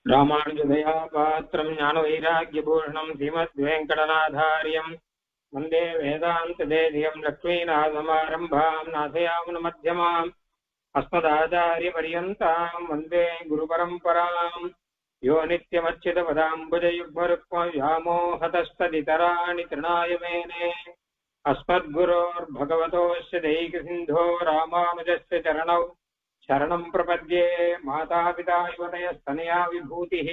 ராமானுஜதயா பாத்திரம் ஞானவைராக்கியபூஷணம் ஸ்ரீமத்வேங்கடநாதாரியம் வந்தே வேதாந்ததேதியம் லக்ஷ்மீநாதசமாரம்பாம் நாசயாமுனமध्यமாம் அஸ்மதாச்சாரியபர்யந்தாம் வந்தே குருபரம்பராம் யோ நித்யமच्युतपदाम्बुजयुग्मरुक्मव्यामोहतस्तदितराणि तृणाय मेने अस्मद्गुरोर्भगवतोऽस्य दैकसिन्धो रामानुजस्य चरणौ शरणं प्रपद्ये मातापिता युवतयस्तनया विभूतिः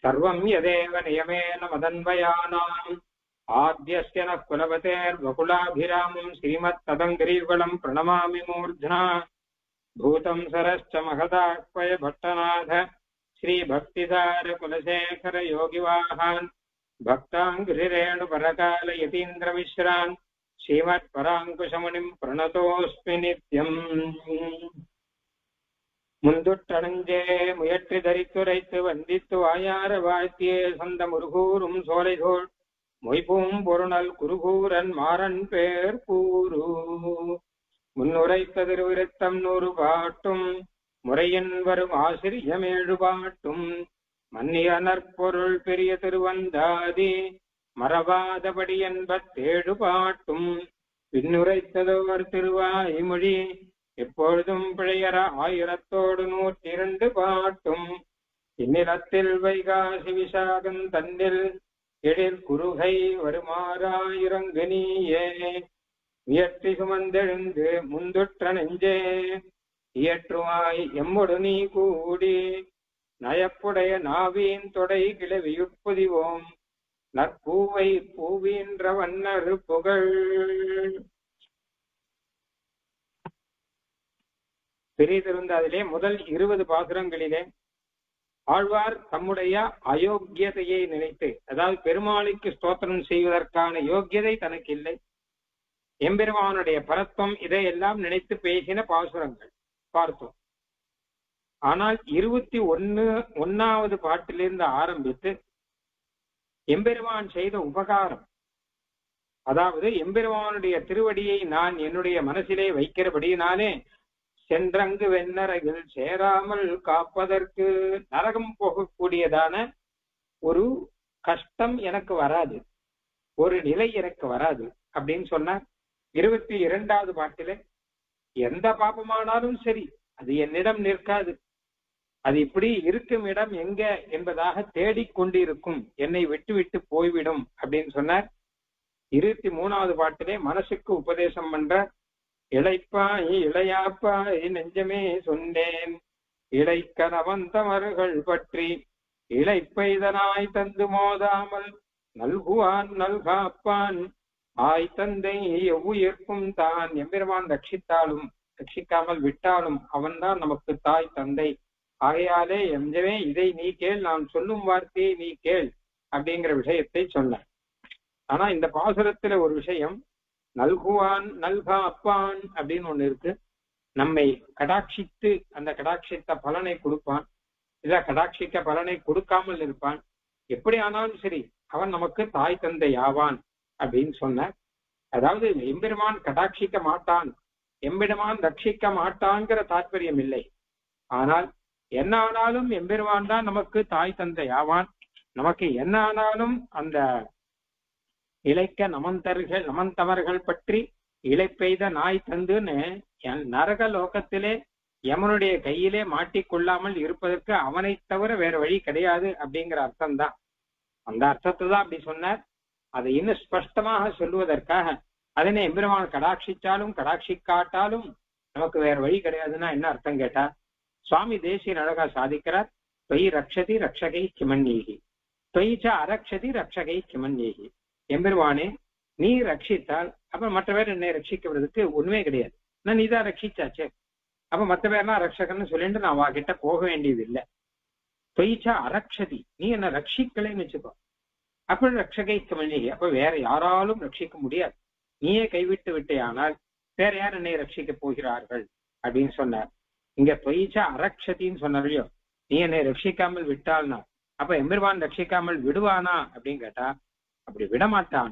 सर्वं यदेव नियमेन मदन्वयानाम् आद्यस्य नः कुलपतेर्वकुलाभिरामं श्रीमत्तदङ्गिरीवलं प्रणमामि मूर्ध्ना भूतं सरश्च महदाह्वय भट्टनाथ श्रीभक्तिसार कुलशेखर योगिवाहान् भक्ताङ्घ्रिरेणुपरकाल यतीन्द्रमिश्रान् श्रीमत्पराङ्कुशमुनिं प्रणतोऽस्मि नित्यम् முந்துட்டணஞ்சே முயற்றி தரித்துரைத்து வந்தித்து வாயார வாழ்த்தியே சந்த முருகூரும் சோலைதோள் மொய்பூம் பொருணல் குருகூரன் மாறன் பேர் கூறு முன்னுரைத்த திருவிருத்தம் 100 பாட்டும் முறையின் வரும் ஆசிரியமேழு பாட்டும் மன்னிய நற்பொருள் பெரிய திருவந்தாதி மறவாதபடி 87 பாட்டும் பின்னுரைத்ததோர் திருவாய்மொழி எப்பொழுதும் பிழையற 1002 பாட்டும் இந்நிலத்தில் வைகாசி விசாகம் தன்னில் எழில் குறுகை வருமாறாயிரங்கு நீயே உயர்த்தி சுமந்தெழுந்து முந்துற்ற நெஞ்சே இயற்றுவாய் எம்மொடு நீ கூடி நயப்புடைய நாவீன் தொடை கிளவியுட்புதிவோம் நற்பூவை பூவீன்ற வண்ணர் புகழ். பெரிய திருந்தாதிலே முதல் 20 பாசுரங்களிலே ஆழ்வார் தம்முடைய அயோக்கியதையை நினைத்து, அதாவது பெருமாளுக்கு ஸ்தோத்திரம் செய்வதற்கான யோக்கியதை தனக்கு இல்லை, எம்பெருமானுடைய பரத்வம், இதையெல்லாம் நினைத்து பேசின பாசுரங்கள் பார்த்தோம். ஆனால் 21வது பாட்டிலிருந்து ஆரம்பித்து எம்பெருமான் செய்த உபகாரம், அதாவது எம்பெருமானுடைய திருவடியை நான் என்னுடைய மனசிலே வைக்கிறபடியினாலே சென்றங்கு வெண்ணறையில் சேராமல் காப்பதற்கு நரகம் போகக்கூடியதான ஒரு கஷ்டம் எனக்கு வராது, ஒரு நிலை எனக்கு வராது அப்படின்னு சொன்னார். 22வது பாட்டிலே எந்த பாபமானாலும் சரி அது என்னிடம் நிற்காது, அது இப்படி இருக்கும் இடம் எங்க என்பதாக தேடிக்கொண்டிருக்கும், என்னை விட்டு விட்டு போய்விடும் அப்படின்னு சொன்னார். 23வது பாட்டிலே மனசுக்கு உபதேசம் பண்ற, இளைப்பாய் இளையாப்பாய் நெஞ்சமே சொன்னேன் இளைக்கணவந்தமர்கள் பற்றி இளைப்பெய்தனாய் தந்து மோதாமல் நல்குவான் நல்காப்பான் ஆய் தந்தை எவ்வுயிர்க்கும் தான். எம்பெருமான் ரட்சித்தாலும் ரட்சிக்காமல் விட்டாலும் அவன்தான் நமக்கு தாய் தந்தை. ஆகையாலே எஞ்சமே இதை நீ கேள், நான் சொல்லும் வார்த்தையை நீ கேள் அப்படிங்கிற விஷயத்தை சொன்னார். ஆனா இந்த பாசுரத்துல ஒரு விஷயம், நல்குவான் நல்கா அப்பான் அப்படின்னு ஒண்ணு இருக்கு. நம்மை கடாட்சித்து அந்த கடாட்சித்த பலனை கொடுப்பான், இல்ல கடாட்சிக்க பலனை கொடுக்காமல் இருப்பான், எப்படி ஆனாலும் சரி அவன் நமக்கு தாய் தந்தை ஆவான் அப்படின்னு சொன்னார். அதாவது எம்பெருமான் கடாட்சிக்க மாட்டான், எம்பெருமான் ரட்சிக்க மாட்டான்கிற தாற்பயம் இல்லை. ஆனால் என்ன ஆனாலும் எம்பெருமான் தான் நமக்கு தாய் தந்தை ஆவான். நமக்கு என்ன ஆனாலும் அந்த இளைக்க நமந்தவர்கள் பற்றி இளைப்பெய்த நாய் தந்துன்னு நரக லோகத்திலே யமனுடைய கையிலே மாட்டிக்கொள்ளாமல் இருப்பதற்கு அவனை தவிர வேற வழி கிடையாது அப்படிங்கிற அர்த்தம் தான். அந்த அர்த்தத்தை தான் அப்படி சொன்னார். அதை இன்னும் ஸ்பஷ்டமாக சொல்லுவதற்காக அதனை எம்பெருமான் கடாட்சிச்சாலும் கடாட்சிக்காட்டாலும் நமக்கு வேற வழி கிடையாதுன்னா என்ன அர்த்தம் கேட்டா, சுவாமி தேசியன் அழகா சாதிக்கிறார், தொய் ரக்ஷதி ரக்ஷகை கிமன்யேகி தொய்ச்ச அரக்ஷதி ரக்ஷகை கிமன்யேகி. எம்பெருமானே நீ ரட்சித்தால் அப்ப மற்ற பேர் என்னை ரட்சிக்கிறதுக்கு ஒண்ணுமே கிடையாது, நான் நீதான் ரட்சிச்சாச்சே, அப்ப மற்ற பேர்லாம் ரட்சகன்னு சொல்லிட்டு நான் வாகிட்ட போக வேண்டியது இல்லை. தொய்ச்சா அரக்ஷதி, நீ என்ன ரட்சிக்கலைன்னு வச்சுக்கோ, அப்படி ரட்சகை கமனி, அப்ப வேற யாராலும் ரட்சிக்க முடியாது, நீயே கைவிட்டு விட்டே ஆனால் வேற யார் என்னை ரட்சிக்க போகிறார்கள் அப்படின்னு சொன்னார். இங்க தொய்ச்சா அரக்ஷதின்னு சொன்னாரையோ, நீ என்னை ரட்சிக்காமல் விட்டாள்னா அப்ப எம்பெருமான் ரட்சிக்காமல் விடுவானா அப்படின்னு கேட்டா அப்படி விடமாட்டான்.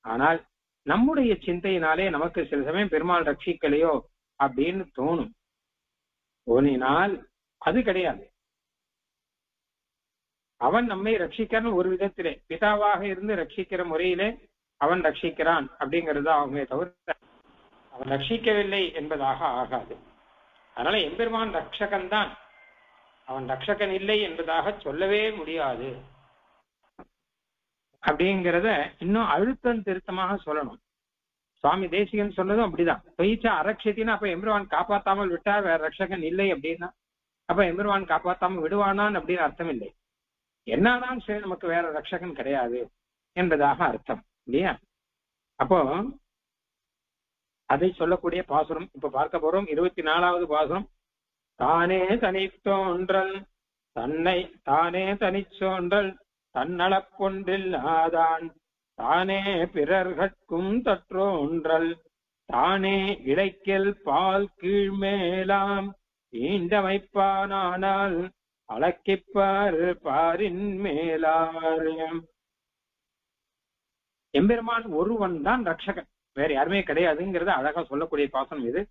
ஆனால் நம்முடைய சிந்தையினாலே நமக்கு சில சமயம் பெருமாள் ரட்சிக்கலையோ அப்படின்னு தோணும். தோணினால் அது கிடையாது. அவன் நம்மை ரட்சிக்கிறான். ஒரு விதத்திலே பிதாவாக இருந்து ரட்சிக்கிற முறையிலே அவன் ரட்சிக்கிறான் அப்படிங்கிறது ஆகுமே தவிர அவன் ரட்சிக்கவில்லை என்பதாக ஆகாது. அதனால எம்பெருமான் ரட்சகன் தான், அவன் ரட்சகன் இல்லை என்பதாக சொல்லவே முடியாது. அப்படிங்கிறத இன்னும் அழுத்தம் திருத்தமாக சொல்லணும். சுவாமி தேசிகன் சொன்னதும் அப்படிதான். தொயிச்சா அரட்சத்தின்னா அப்ப எம்பெருமான் காப்பாத்தாமல் விட்டார், வேற ரட்சகன் இல்லை அப்படின்னா அப்ப எம்பெருமான் காப்பாத்தாமல் விடுவானான் அப்படின்னு அர்த்தம் இல்லை. என்னதான் சரி நமக்கு வேற ரட்சகன் கிடையாது என்பதாக அர்த்தம் இல்லையா? அப்போ அதை சொல்லக்கூடிய பாசுரம் இப்ப பார்க்க போறோம். 24வது பாசுரம். தானே தனித்தோன்றல் தன்னை தானே தனிச்சோன்றல் தன்னளப்பொன்றில் ஆதான் தானே பிறர்கட்கும் தற்றோன்றல் தானே இடைக்கல் பால் கீழ்மேலாம் ஈண்டமைப்பானால் அளக்கிப்பார் பாரின் மேலார். எம்பெருமான் ஒருவன் தான் ரட்சகன், வேற யாருமே கிடையாதுங்கிறத அழகா சொல்லக்கூடிய பாசனம் இது.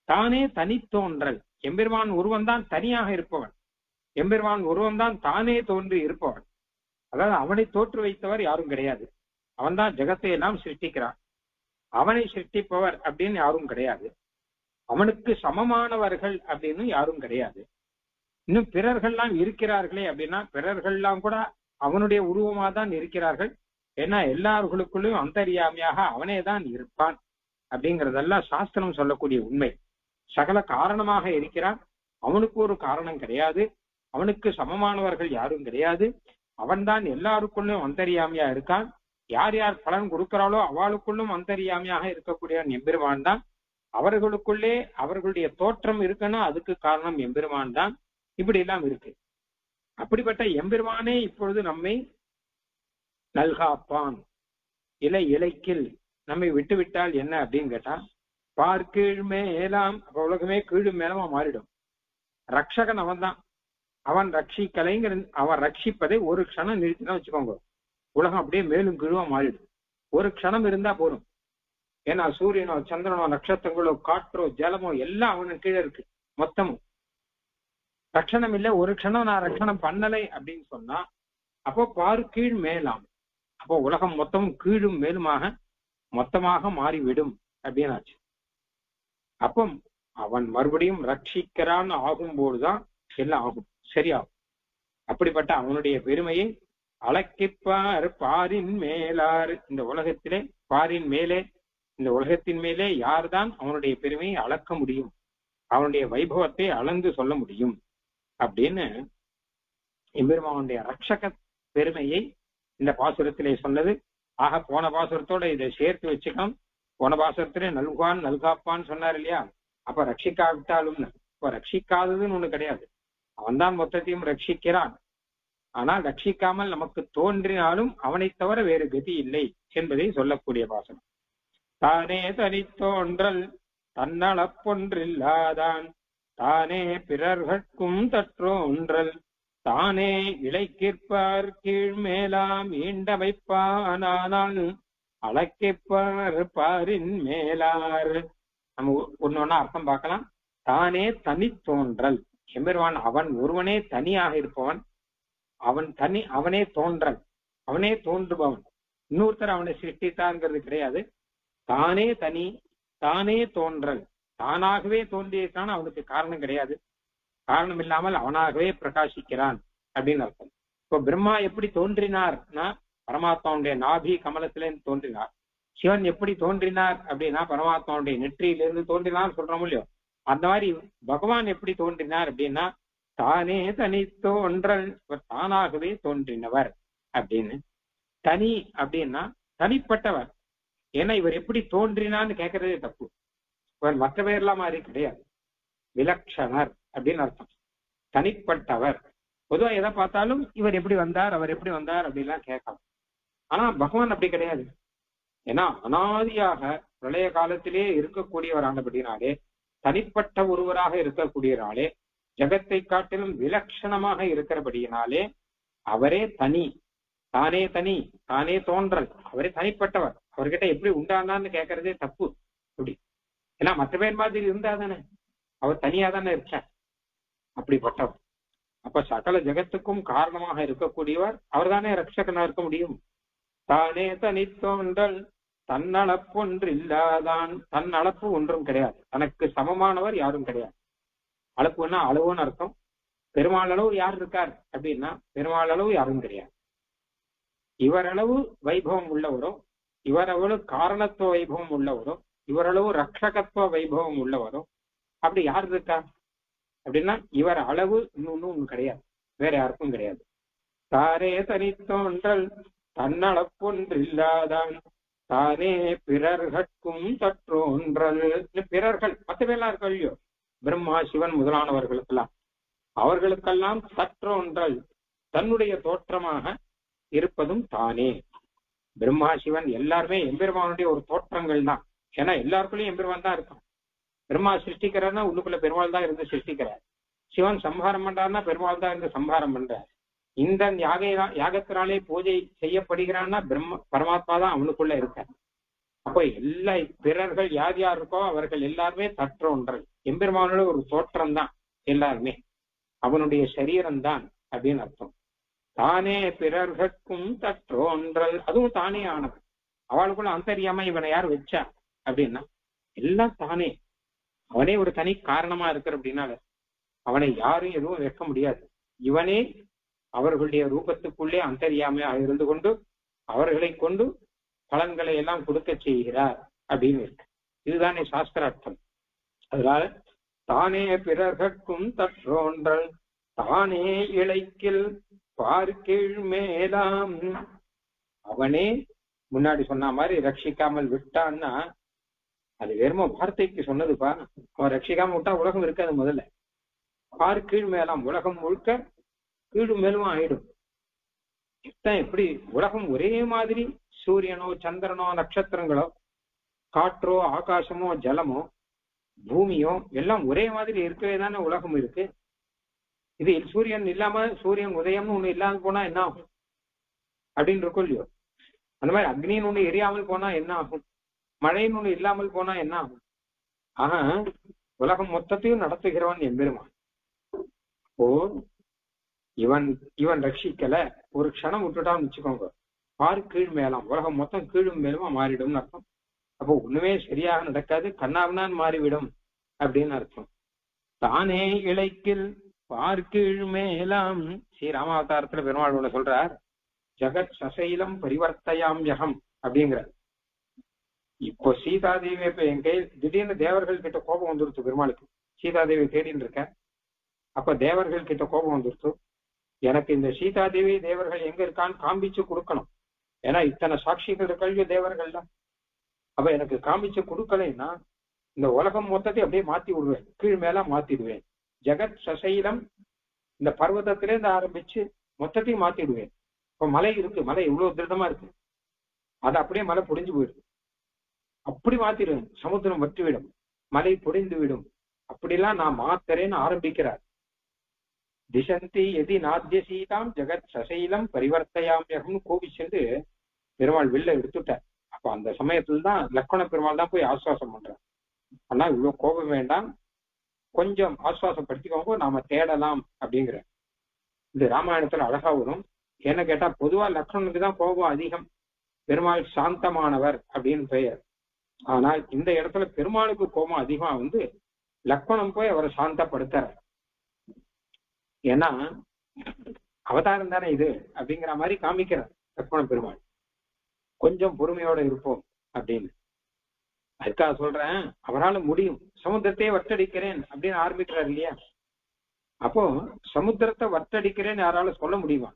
தானே தனித்தோன்றல். எம்பெருமான் ஒருவன் தான் தனியாக இருப்பவன். எம்பெருமான் ஒருவன் தான் தானே தோன்றி இருப்பவன். அதாவது அவனை தோற்று வைத்தவர் யாரும் கிடையாது. அவன் தான் ஜெகத்தை எல்லாம் சிருஷ்டிக்கிறான். அவனை சிருஷ்டிப்பவர் அப்படின்னு யாரும் கிடையாது. அவனுக்கு சமமானவர்கள் அப்படின்னு யாரும் கிடையாது. இன்னும் பிறர்கள்லாம் இருக்கிறார்களே அப்படின்னா பிறர்கள்லாம் கூட அவனுடைய உருவமா தான் இருக்கிறார்கள். ஏன்னா எல்லார்களுக்குள்ளும் அந்தரியாமையாக அவனே தான் இருப்பான் அப்படிங்கறதெல்லாம் சாஸ்திரம் சொல்லக்கூடிய உண்மை. சகல காரணமாக இருக்கிறான். அவனுக்கு ஒரு காரணம் கிடையாது. அவனுக்கு சமமானவர்கள் யாரும் கிடையாது. அவன்தான் எல்லாருக்குள்ளும் அந்தரியாமையா இருக்கான். யார் யார் பலன் கொடுக்கிறாளோ அவளுக்குள்ளும் அந்தரியாமையாக இருக்கக்கூடிய எம்பெருமான் தான். அவர்களுக்குள்ளே அவர்களுடைய தோற்றம் இருக்குன்னா அதுக்கு காரணம் எம்பெருமான் தான். இப்படி எல்லாம் இருக்கு. அப்படிப்பட்ட எம்பெருமானே இப்பொழுது நம்மை நல்காப்பான். இலைக்கில் நம்மை விட்டு விட்டால் என்ன அப்படின்னு கேட்டா பார்க்கீழ் மேலாம் அப்ப உலகமே கீழும் மேலமா மாறிடும். ரட்சகன் அவன் தான். அவன் ரட்சிக்கலைங்கிற அவன் ரட்சிப்பதை ஒரு க்ஷணம் நிறுத்தினா வச்சுக்கோங்க, உலகம் அப்படியே மேலும் கீழுமா மாறிடும். ஒரு க்ஷணம் இருந்தா போதும். ஏன்னா சூரியனோ சந்திரனோ நட்சத்திரங்களோ காற்றோ ஜலமோ எல்லாம் அவனுக்கு கீழே இருக்கு மொத்தமும். ரட்சணம் இல்லை, ஒரு க்ஷணம் நான் ரட்சணம் பண்ணலை அப்படின்னு சொன்னா அப்போ பாரு கீழ் மேலாம். அப்போ உலகம் மொத்தம் கீழும் மேலுமாக மொத்தமாக மாறிவிடும் அப்படின்னு ஆச்சு. அப்போ அவன் மறுபடியும் ரட்சிக்கிறான்னு ஆகும்போதுதான் எல்லாம் ஆகும், சரியாகும். அப்படிப்பட்ட அவனுடைய பெருமையை அளக்கிப்பார் பாரின் மேலார். இந்த உலகத்திலே பாரின் மேலே, இந்த உலகத்தின் மேலே யார்தான் அவனுடைய பெருமையை அளக்க முடியும், அவனுடைய வைபவத்தை அளந்து சொல்ல முடியும் அப்படின்னு எம்பெருமானுடைய ரட்சக பெருமையை இந்த பாசுரத்திலே சொன்னது. ஆக போன பாசுரத்தோட இதை சேர்த்து வச்சுக்கணும். போன பாசுரத்திலே நல்குவான் நல்காப்பான்னு சொன்னார் இல்லையா? அப்ப ரட்சிக்காவிட்டாலும் இப்ப ரட்சிக்காததுன்னு ஒண்ணு கிடையாது. அவன் தான் மொத்தத்தையும் ரட்சிக்கிறான். ஆனால் ரட்சிக்காமல் நமக்கு தோன்றினாலும் அவனை தவிர வேறு கதி இல்லை என்பதை சொல்லக்கூடிய பாசனம். தானே தனித்தோன்றல் தன்னளப்பொன்றில்லாதான் தானே பிறர்கட்கும் தற்றோன்றல் தானே இளைக்கிற்பார் கீழ்மேலாம் ஈண்டமைப்பானால் அளக்கிப்பார் பாரின் மேலார். நம்ம ஒன்னொன்னா அர்த்தம் பார்க்கலாம். தானே தனித்தோன்றல். எம்பெருமான் அவன் ஒருவனே தனியாக இருப்பவன். அவனே தோன்றல், அவனே தோன்றுபவன். இன்னொருத்தர் அவனை சிருஷ்டித்தாங்கிறது கிடையாது. தானே தனி, தானே தோன்றல். தானாகவே தோன்றியிருக்கான், அவனுக்கு காரணம் கிடையாது. காரணம் இல்லாமல் அவனாகவே பிரகாசிக்கிறான் அப்படின்னு அர்த்தம். இப்போ பிரம்மா எப்படி தோன்றினார்னா பரமாத்மாவுடைய நாபி கமலத்திலிருந்து தோன்றினார். சிவன் எப்படி தோன்றினார் அப்படின்னா பரமாத்மாவுடைய நெற்றியிலிருந்து தோன்றினார் சொல்றோம் இல்லையோ? அந்த மாதிரி பகவான் எப்படி தோன்றினார் அப்படின்னா தானே தனித்தோன்றல், தானாகவே தோன்றினவர் அப்படின்னு. தனி அப்படின்னா தனிப்பட்டவர். ஏன்னா இவர் எப்படி தோன்றினான்னு கேட்கறதே தப்பு. இவர் மற்ற பேர்லாம் மாதிரி கிடையாது. விலக்ஷணர் அப்படின்னு அர்த்தம். தனிப்பட்டவர். பொதுவா எதை பார்த்தாலும் இவர் எப்படி வந்தார், அவர் எப்படி வந்தார் அப்படின்லாம் கேட்கலாம். ஆனா பகவான் அப்படி கிடையாது. ஏன்னா அனாதியாக பிரளய காலத்திலே இருக்கக்கூடியவர் ஆனபடினாலே, தனிப்பட்ட ஒருவராக இருக்கக்கூடியனாலே, ஜகத்தை காட்டிலும் விலட்சணமாக இருக்கிறபடியினாலே அவரே தனி, தானே தனி, தானே தோன்றல். அவரே தனிப்பட்டவர். அவர்கிட்ட எப்படி உண்டானான்னு கேட்கறதே தப்பு. அப்படி ஏன்னா மற்ற பேர் மாதிரி இருந்தா தானே, அவர் தனியா தானே இருக்கார். அப்படிப்பட்டவர். அப்ப சகல ஜெகத்துக்கும் காரணமாக இருக்கக்கூடியவர் அவர்தானே ரட்சகனா இருக்க முடியும். தானே தனித்தோன்றல் தன்னளப்பொன்று இல்லாதான். தன்னளப்பு ஒன்றும் கிடையாது, தனக்கு சமமானவர் யாரும் கிடையாது. அளப்புன்னா அளவுன்னு அர்த்தம். பெருமாள் அளவு யார் இருக்கார் அப்படின்னா பெருமாள் அளவு யாரும் கிடையாது. இவரளவு வைபவம் உள்ளவரோ, இவரளவு காரணத்துவ வைபவம் உள்ளவரோ, இவரளவு ரட்சகத்துவ வைபவம் உள்ளவரோ அப்படி யார் இருக்கா அப்படின்னா இவர் அளவு இன்னொன்னு கிடையாது, வேற யாருக்கும் கிடையாது. தானே தனித்தோன்றல் தன்னளப்பொன்று இல்லாதான் தானே பிறர்கட்கும் தற்றோன்றல். பிறர்கள் மற்ற பேர்லாம் இருக்க இல்லையோ, பிரம்மா சிவன் முதலானவர்களுக்கெல்லாம், அவர்களுக்கெல்லாம் தற்றோன்றல் தன்னுடைய தோற்றமாக இருப்பதும் தானே. பிரம்மா சிவன் எல்லாருமே எம்பெருமானுடைய ஒரு தோற்றங்கள் தான். ஏன்னா எல்லாருக்குள்ளயும் எம்பெருமான் தான் இருக்கும். பிரம்மா சிருஷ்டிக்கிறார்னா உள்ளுக்குள்ள பெருமாள் தான் இருந்து சிருஷ்டிக்கிறார். சிவன் சம்ஹாரம் பண்றாருன்னா பெருமாள் தான் இருந்து சம்ஹாரம் பண்றார். இந்த யாகத்தினாலே பூஜை செய்யப்படுகிறான்னா பரமாத்மா தான் அவனுக்குள்ள இருக்கார். அப்போ எல்லா பிறர்கள் யார் யார் இருக்கோ அவர்கள் எல்லாருமே தற்றோன்றல். எம்பெருமானோட ஒரு தோற்றம் தான் எல்லாருமே, அவனுடைய சரீரம் தான் அப்படின்னு அர்த்தம். தானே பிறர்கட்கும் தற்றோன்றல், அதுவும் தானே ஆனவன். அவளுக்குள்ள அந்தரியாம இவனை யார் வச்சா அப்படின்னா எல்லாம் தானே. அவனே ஒரு தனி காரணமா இருக்கிற அப்படின்னால அவனை யாரும் எதுவும் வைக்க முடியாது. இவனே அவர்களுடைய ரூபத்துக்குள்ளே அந்தரியாமையா இருந்து கொண்டு அவர்களை கொண்டு பலன்களை எல்லாம் கொடுக்க செய்கிறார் அப்படின்னு இருக்கு. இதுதானே சாஸ்திரார்த்தம். அதனால தானே பிறர்கட்கும் தற்றோன்றல் தானே இளைக்கில் பார்க்கீழ் மேலாம். அவனே முன்னாடி சொன்ன மாதிரி ரட்சிக்காமல் விட்டான்னா அது வெறும வார்த்தைக்கு சொன்னதுப்பா. அவன் ரட்சிக்காம விட்டா உலகம் இருக்காது. முதல்ல பார்க்கீழ் மேலாம், உலகம் முழுக்க கீழ் மேலும் ஆயிடும். எப்படி உலகம் ஒரே மாதிரி சூரியனோ சந்திரனோ நட்சத்திரங்களோ காற்றோ ஆகாசமோ ஜலமோ பூமியோ எல்லாம் ஒரே மாதிரி இருக்கவே தானே உலகம் இருக்கு. இது சூரியன் இல்லாம சூரியன் உதயம்னு ஒண்ணு இல்லாம போனா என்ன ஆகும் அப்படின்னு இருக்கும் இல்லையோ. அந்த மாதிரி அக்னின்னு ஒண்ணு எரியாமல் போனா என்ன ஆகும், மழைன்னு ஒண்ணு இல்லாமல் போனா என்ன ஆகும். ஆனா உலகம் மொத்தத்தையும் நடத்துகிறவன் எம்பெருமான். ஓ இவன் ரட்சிக்கல, ஒரு க்ஷணம் விட்டுட்டான்னு வச்சுக்கோங்க, பாரு கீழ் மேலாம், உலகம் மொத்தம் கீழும் மேலுமா மாறிடும்னு அர்த்தம். அப்போ ஒண்ணுமே சரியாக நடக்காது, கண்ணாவினான் மாறிவிடும் அப்படின்னு அர்த்தம். தானே இளைக்கில் பார்க்கீழ் மேலாம். ஸ்ரீராமாவதாரத்துல பெருமாள் ஒண்ணு சொல்றார், ஜகத் சசைலம் பரிவர்த்தையாம் யகம் அப்படிங்கிறார். இப்போ சீதாதேவி இப்ப என் கையில் திடீர்னு தேவர்கள் கிட்ட கோபம் வந்துருச்சு பெருமாளுக்கு. சீதாதேவி தேடின்னு இருக்க. அப்ப தேவர்கள் கிட்ட கோபம் வந்துருச்சு. எனக்கு இந்த சீதாதேவி தேவர்கள் எங்க இருக்கான்னு காமிச்சு கொடுக்கணும். ஏன்னா இத்தனை சாட்சிகள் இருக்கல்வியோ தேவர்கள் தான். அப்ப எனக்கு காமிச்சு கொடுக்கலைன்னா இந்த உலகம் மொத்தத்தை அப்படியே மாத்தி விடுவேன், கீழ் மேல மாத்திடுவேன். ஜெகத் சசைலம், இந்த பர்வதத்திலேருந்து ஆரம்பிச்சு மொத்தத்தையும் மாத்திடுவேன். இப்ப மலை இருக்கு, மலை இவ்வளவு திருடமா இருக்கு, அது அப்படியே மலை பொடிஞ்சு போயிடுது, அப்படி மாத்திடுவேன். சமுத்திரம் வற்றிவிடும், மலை பொடிந்து விடும், அப்படிலாம் நான் மாத்தரேன்னு ஆரம்பிக்கிறார். திசந்தி எதி நாத்திய சீதாம் ஜெகத் சசைலம் பரிவர்த்தையாம் யகம்னு கோபிச்சுட்டு பெருமாள் வெளில எடுத்துட்டார். அப்ப அந்த சமயத்துல தான் லக்ஷ்மண பெருமாள் தான் போய் ஆசுவாசம் பண்றார். ஆனா இவ்வளவு கோபம் வேண்டாம், கொஞ்சம் ஆசுவாசப்படுத்திக்கோங்க, நாம தேடலாம் அப்படிங்கிற. இது ராமாயணத்துல அழகா வரும். என்ன கேட்டா பொதுவா லக்ஷ்மணனுக்கு தான் கோபம் அதிகம், பெருமாள் சாந்தமானவர் அப்படின்னு பெயர். ஆனால் இந்த இடத்துல பெருமாளுக்கு கோபம் அதிகமா வந்து லக்ஷ்மணன் போய் அவரை சாந்தப்படுத்துற. ஏன்னா அவதாரம் தானே இது அப்படிங்கிற மாதிரி காமிக்கிறார் லக்ஷ்மண பெருமாள். கொஞ்சம் பொறுமையோட இருப்போம் அப்படின்னு. அதுக்காக சொல்றேன், அவரால் முடியும், சமுத்திரத்தையே வட்டடிக்கிறேன் அப்படின்னு ஆரம்பிக்கிறார் இல்லையா. அப்போ சமுத்திரத்தை வட்டடிக்கிறேன்னு யாராலும் சொல்ல முடியுமா?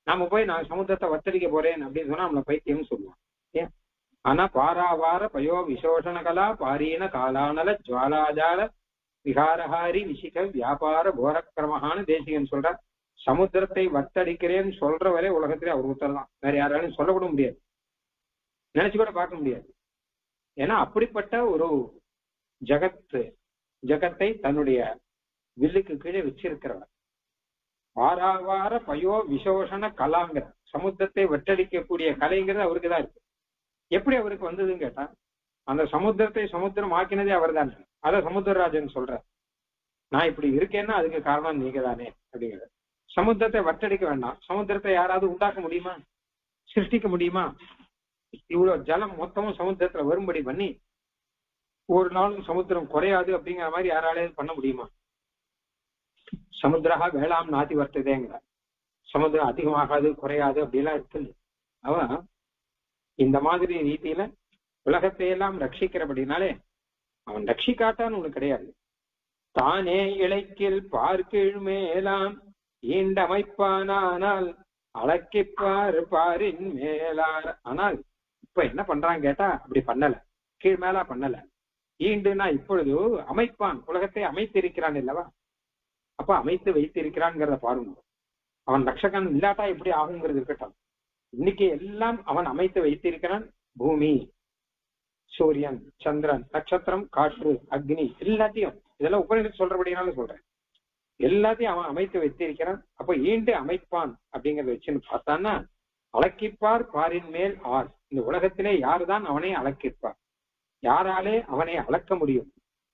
நாம போய் நான் சமுத்திரத்தை வட்டடிக்க போறேன் அப்படின்னு சொன்னா நம்மள பைத்தியம்னு சொல்லுவோம். ஏன்? ஆனா பாராவார பயோ விசோஷண கலா பாரீன காலானல ஜுவாலாஜால விகாரஹாரி விசிக வியாபார போரக்கிரமஹான்னு தேசிகன் சொல்ற. சமுத்திரத்தை வட்டடிக்கிறேன்னு சொல்ற வரை உலகத்திலே அவர் உத்தரவு தான், வேற யாராலும் சொல்லக்கூட முடியாது, நினைச்சு கூட பார்க்க முடியாது. ஏன்னா அப்படிப்பட்ட ஒரு ஜகத்தை தன்னுடைய வில்லுக்கு கீழே வச்சிருக்கிறவர். வாராவார பயோ விசோஷண கலாங்கிற சமுத்திரத்தை வெட்டடிக்கக்கூடிய கலைங்கிறது அவருக்கு தான் இருக்கு. எப்படி அவருக்கு வந்ததுன்னு கேட்டா அந்த சமுத்திரத்தை சமுத்திரம் ஆக்கினதே அவர் தானே. அத சமுத்திரராஜன் சொல்ற. நான் இப்படி இருக்கேன்னா அதுக்கு காரணம் நீங்க தானே அப்படிங்கிறது. சமுத்திரத்தை வட்டடிக்க வேண்டாம், சமுத்திரத்தை யாராவது உண்டாக்க முடியுமா, சிருஷ்டிக்க முடியுமா? இவ்வளவு ஜலம் மொத்தமும் சமுத்திரத்துல வரும்படி பண்ணி ஒரு நாளும் சமுத்திரம் குறையாது அப்படிங்கிற மாதிரி யாராலையும் பண்ண முடியுமா? சமுத்திரா வேளாண் நாத்தி வர்த்ததேங்கிற, சமுத்திரம் அதிகமாகாது குறையாது அப்படிலாம் இருக்கு. அவன் இந்த மாதிரி ரீதியில உலகத்தை எல்லாம் ரட்சிக்கிறபடினாலே அவன் ரட்சிக்காட்டான்னு ஒண்ணு கிடையாது. தானே இலைக்கில் பார்க்கீழ் மேலாம் ஈண்டமைப்பானால் அளக்கிப்பார் பாரின் மேலார். ஆனால் இப்ப என்ன பண்றான் கேட்டா அப்படி பண்ணல, கீழ் மேலா பண்ணல. ஈண்டுனா இப்பொழுது அமைப்பான், உலகத்தை அமைத்திருக்கிறான் இல்லவா? அப்ப அமைத்து வைத்திருக்கிறான்ங்கிறத பாருங்க. அவன் ரட்சகன் இல்லாட்டா எப்படி ஆகுங்கிறது இருக்கட்டும், இன்னைக்கு எல்லாம் அவன் அமைத்து வைத்திருக்கிறான். பூமி, சூரியன், சந்திரன், நட்சத்திரம், காற்று, அக்னி எல்லாத்தையும், இதெல்லாம் உபநிடத்து சொல்றபடினாலும் சொல்றேன், எல்லாத்தையும் அவன் அமைத்து வைத்திருக்கிறான். அப்ப ஈண்டு அமைப்பான் அப்படிங்கறத வச்சுன்னு பார்த்தான்னா, அளக்கிப்பார் பாரின் மேல் ஆர். இந்த உலகத்திலே யாருதான் அவனை அளக்கிப்பார், யாராலே அவனை அளக்க முடியும்,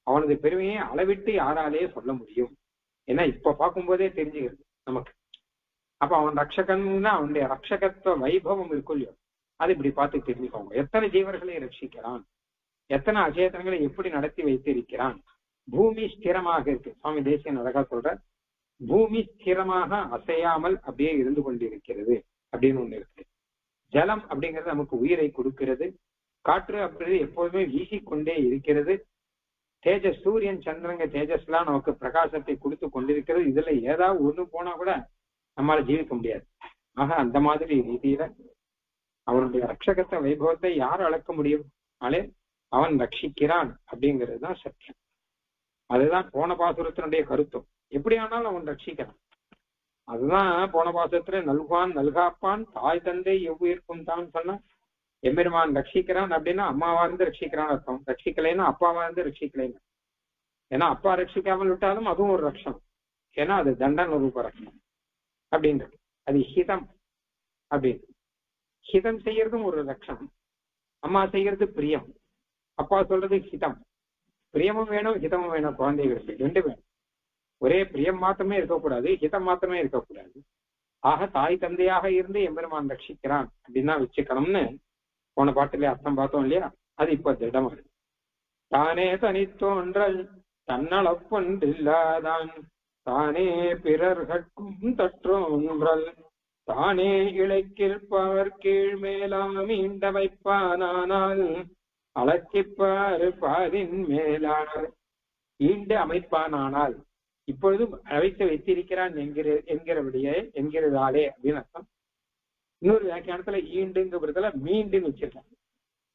அவனது பெருமையை அளவிட்டு யாராலே சொல்ல முடியும்? ஏன்னா இப்ப பார்க்கும்போதே தெரிஞ்சுக்கிறது நமக்கு. அப்ப அவன் ரட்சகன்னா அவனுடைய ரட்சகத்துவ வைபவம் இருக்கும் இல்லையோ, அது இப்படி பார்த்து தெரிஞ்சுக்கோங்க. எத்தனை ஜீவர்களை ரட்சிக்கிறான், எத்தனை அச்சேதனங்களை எப்படி நடத்தி வைத்திருக்கிறான். பூமி ஸ்திரமாக இருக்கு. சுவாமி தேசிகன் அழகா சொல்ற, பூமி ஸ்திரமாக அசையாமல் அப்படியே இருந்து கொண்டிருக்கிறது அப்படின்னு ஒண்ணு இருக்கு. ஜலம் அப்படிங்கிறது நமக்கு உயிரை கொடுக்கிறது. காற்று அப்படிங்கிறது எப்போதுமே வீசிக்கொண்டே இருக்கிறது. தேஜஸ், சூரியன், சந்திரங்க தேஜஸ் எல்லாம் நமக்கு பிரகாசத்தை கொடுத்து கொண்டிருக்கிறது. இதுல ஏதாவது ஒண்ணு போனா கூட நம்மளால ஜீவிக்க முடியாது. ஆக அந்த மாதிரி ரீதியில அவனுடைய ரட்சகத்த வைபவத்தை யார் அளக்க முடியும்? ஆலே அவன் ரட்சிக்கிறான் அப்படிங்கிறது தான் சத்தியம். அதுதான் போன பாசுரத்தினுடைய கருத்தும். எப்படி ஆனாலும் அவன் ரட்சிக்கிறான். அதுதான் போன பாசுரத்துல நல்குவான் நல்காப்பான் தாய் தந்தை எவ்வுயிர்க்கும் தான் சொன்னா, எம்பெருமான் ரட்சிக்கிறான் அப்படின்னா அம்மாவா இருந்து ரட்சிக்கிறான் அர்த்தம், ரட்சிக்கலைன்னா அப்பாவா இருந்து ரட்சிக்கலைன்னு. ஏன்னா அப்பா ரட்சிக்காமல் விட்டாலும் அதுவும் ஒரு ரட்சணம், ஏன்னா அது தண்டன ரூப ரட்சணம் அப்படின்றது. அது ஹிதம் அப்படின்னு, ஹிதம் செய்யறதும் ஒரு ரட்சணம். அம்மா செய்யறது பிரியம், அப்பா சொல்றது ஹிதம். பிரியமும் வேணும் ஹிதமும் வேணும், குழந்தைகளுக்கு ரெண்டு வேணும். ஒரே பிரியம் மாத்திரமே இருக்கக்கூடாது, ஹிதம் மாத்திரமே இருக்கக்கூடாது. ஆக தாய் தந்தையாக இருந்து எம்பெருமான் ரட்சிக்கிறான் அப்படின்னா வச்சுக்கணும்னு போன பாட்டிலே அர்த்தம் பார்த்தோம் இல்லையா? அது இப்ப திடமா இருக்கு. தானே தனித்தோன்றல் தன்னளப்பொன்றில்லாதான் தானே பிறர்கட்கும் தற்றோன்றல் தானே இழைக்கிற்பார் கீழ் மேலாம் ஈண்ட வைப்பானால் அளக்கிப்பார் பாரின் மேலார். ஈண்டு அமைப்பானால் இப்பொழுதும் அழைத்து வைத்திருக்கிறான் என்கிறதாலே அப்படின்னு அர்த்தம். இன்னொரு வியாக்கியானத்துல ஈண்டுங்கிறதுல மீண்டுன்னு வச்சிருக்காங்க.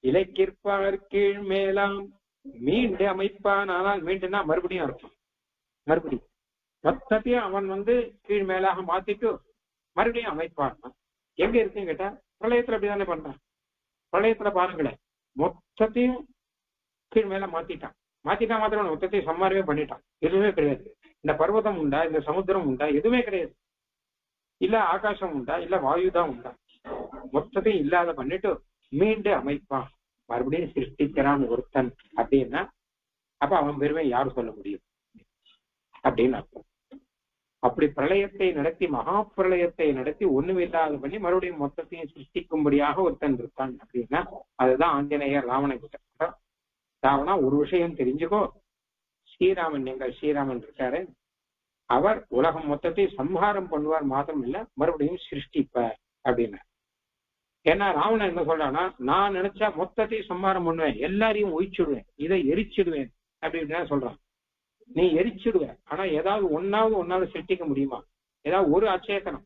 இலைக்கிற்பார் கீழ் மேலாம் மீண்டு அமைப்பான். ஆனால் மீண்டுன்னா மறுபடியும் அர்த்தம், மறுபடியும் மொத்தத்தையும் அவன் கீழ் மேலாக மாத்திட்டு மறுபடியும் அமைப்பான். எங்க இருக்குன்னு கேட்டா பிரளயத்துல அப்படிதானே பண்றான். பிரளயத்துல பாருங்களேன், மொத்தத்தையும் கீழ் மேல மாத்திட்டான் மாத்திரம் மொத்தத்தையும் சம்மாரமே பண்ணிட்டான். எதுவுமே கிடையாது. இந்த பர்வதம் உண்டா, இந்த சமுத்திரம் உண்டா, எதுவுமே கிடையாது. இல்ல ஆகாசம் உண்டா, இல்ல வாயுதான் உண்டா, மொத்தத்தையும் இல்லாத பண்ணிட்டு மீண்டு அமைப்பான், மறுபடியும் சிருஷ்டிக்கிறான் ஒருத்தன் அப்படின்னா அப்ப அவன் பெருமை யாரு சொல்ல முடியும் அப்படின்னு அர்த்தம். அப்படி பிரளயத்தை நடத்தி, மகா பிரளயத்தை நடத்தி ஒண்ணுமில்லாத பண்ணி மறுபடியும் மொத்தத்தையும் சிருஷ்டிக்கும்படியாக ஒருத்தன் இருக்கான் அப்படின்னா அதுதான் ஆஞ்சநேயர் ராவணன் கிட்ட. ராவணா ஒரு விஷயம் தெரிஞ்சுக்கோ, ஸ்ரீராமன், எங்கள் ஸ்ரீராமன் இருக்காரு, அவர் உலகம் மொத்தத்தை சம்ஹாரம் பண்ணுவார் மாத்திரம் இல்ல மறுபடியும் சிருஷ்டிப்பார் அப்படின்னா. ஏன்னா ராவணன் என்ன சொல்றான்னா, நான் நினைச்சா மொத்தத்தையும் சம்ஹாரம் பண்ணுவேன், எல்லாரையும் ஒழிச்சுடுவேன், இதை எரிச்சிடுவேன் அப்படின்னு சொல்றான். நீ எரிச்சிடுவ, ஆனா ஏதாவது ஒன்னாவது சிருஷ்டிக்க முடியுமா? ஏதாவது ஒரு அச்சேதனம்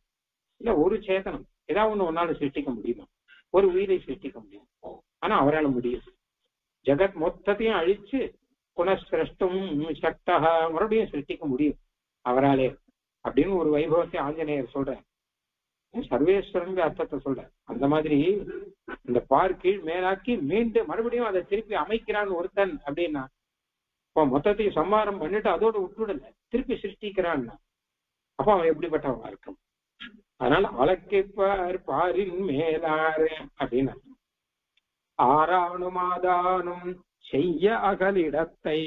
இல்ல ஒரு சேதனம் ஏதாவது ஒன்னாவது சிருஷ்டிக்க முடியுமா? ஒரு உயிரை சிருஷ்டிக்க முடியும், ஆனா அவரால் முடியும். ஜெகத் மொத்தத்தையும் அழிச்சு புனஸ்திரஷ்டும் சக்தக மறுபடியும் சிருஷ்டிக்க முடியும் அவராலே அப்படின்னு ஒரு வைபவத்தை ஆஞ்சநேயர் சொல்ற. சர்வேஸ்வரன் அர்த்தத்தை சொல்ற. அந்த மாதிரி இந்த பார் கீழ் மேலாக்கி மீண்டு மறுபடியும் அதை திருப்பி அமைக்கிறான் ஒருத்தன் அப்படின்னா, இப்போ மொத்தத்தையும் சம்மாரம் பண்ணிட்டு அதோட விட்டுடல, திருப்பி சிருஷ்டிக்கிறான்னா அப்ப அவன் எப்படிப்பட்டவனா இருக்கும்? அதனால அளக்கிப்பார் பாரின் மேலாறு அப்படின்னு ஆரானுமாதானும் செய்ய அகலிடத்தை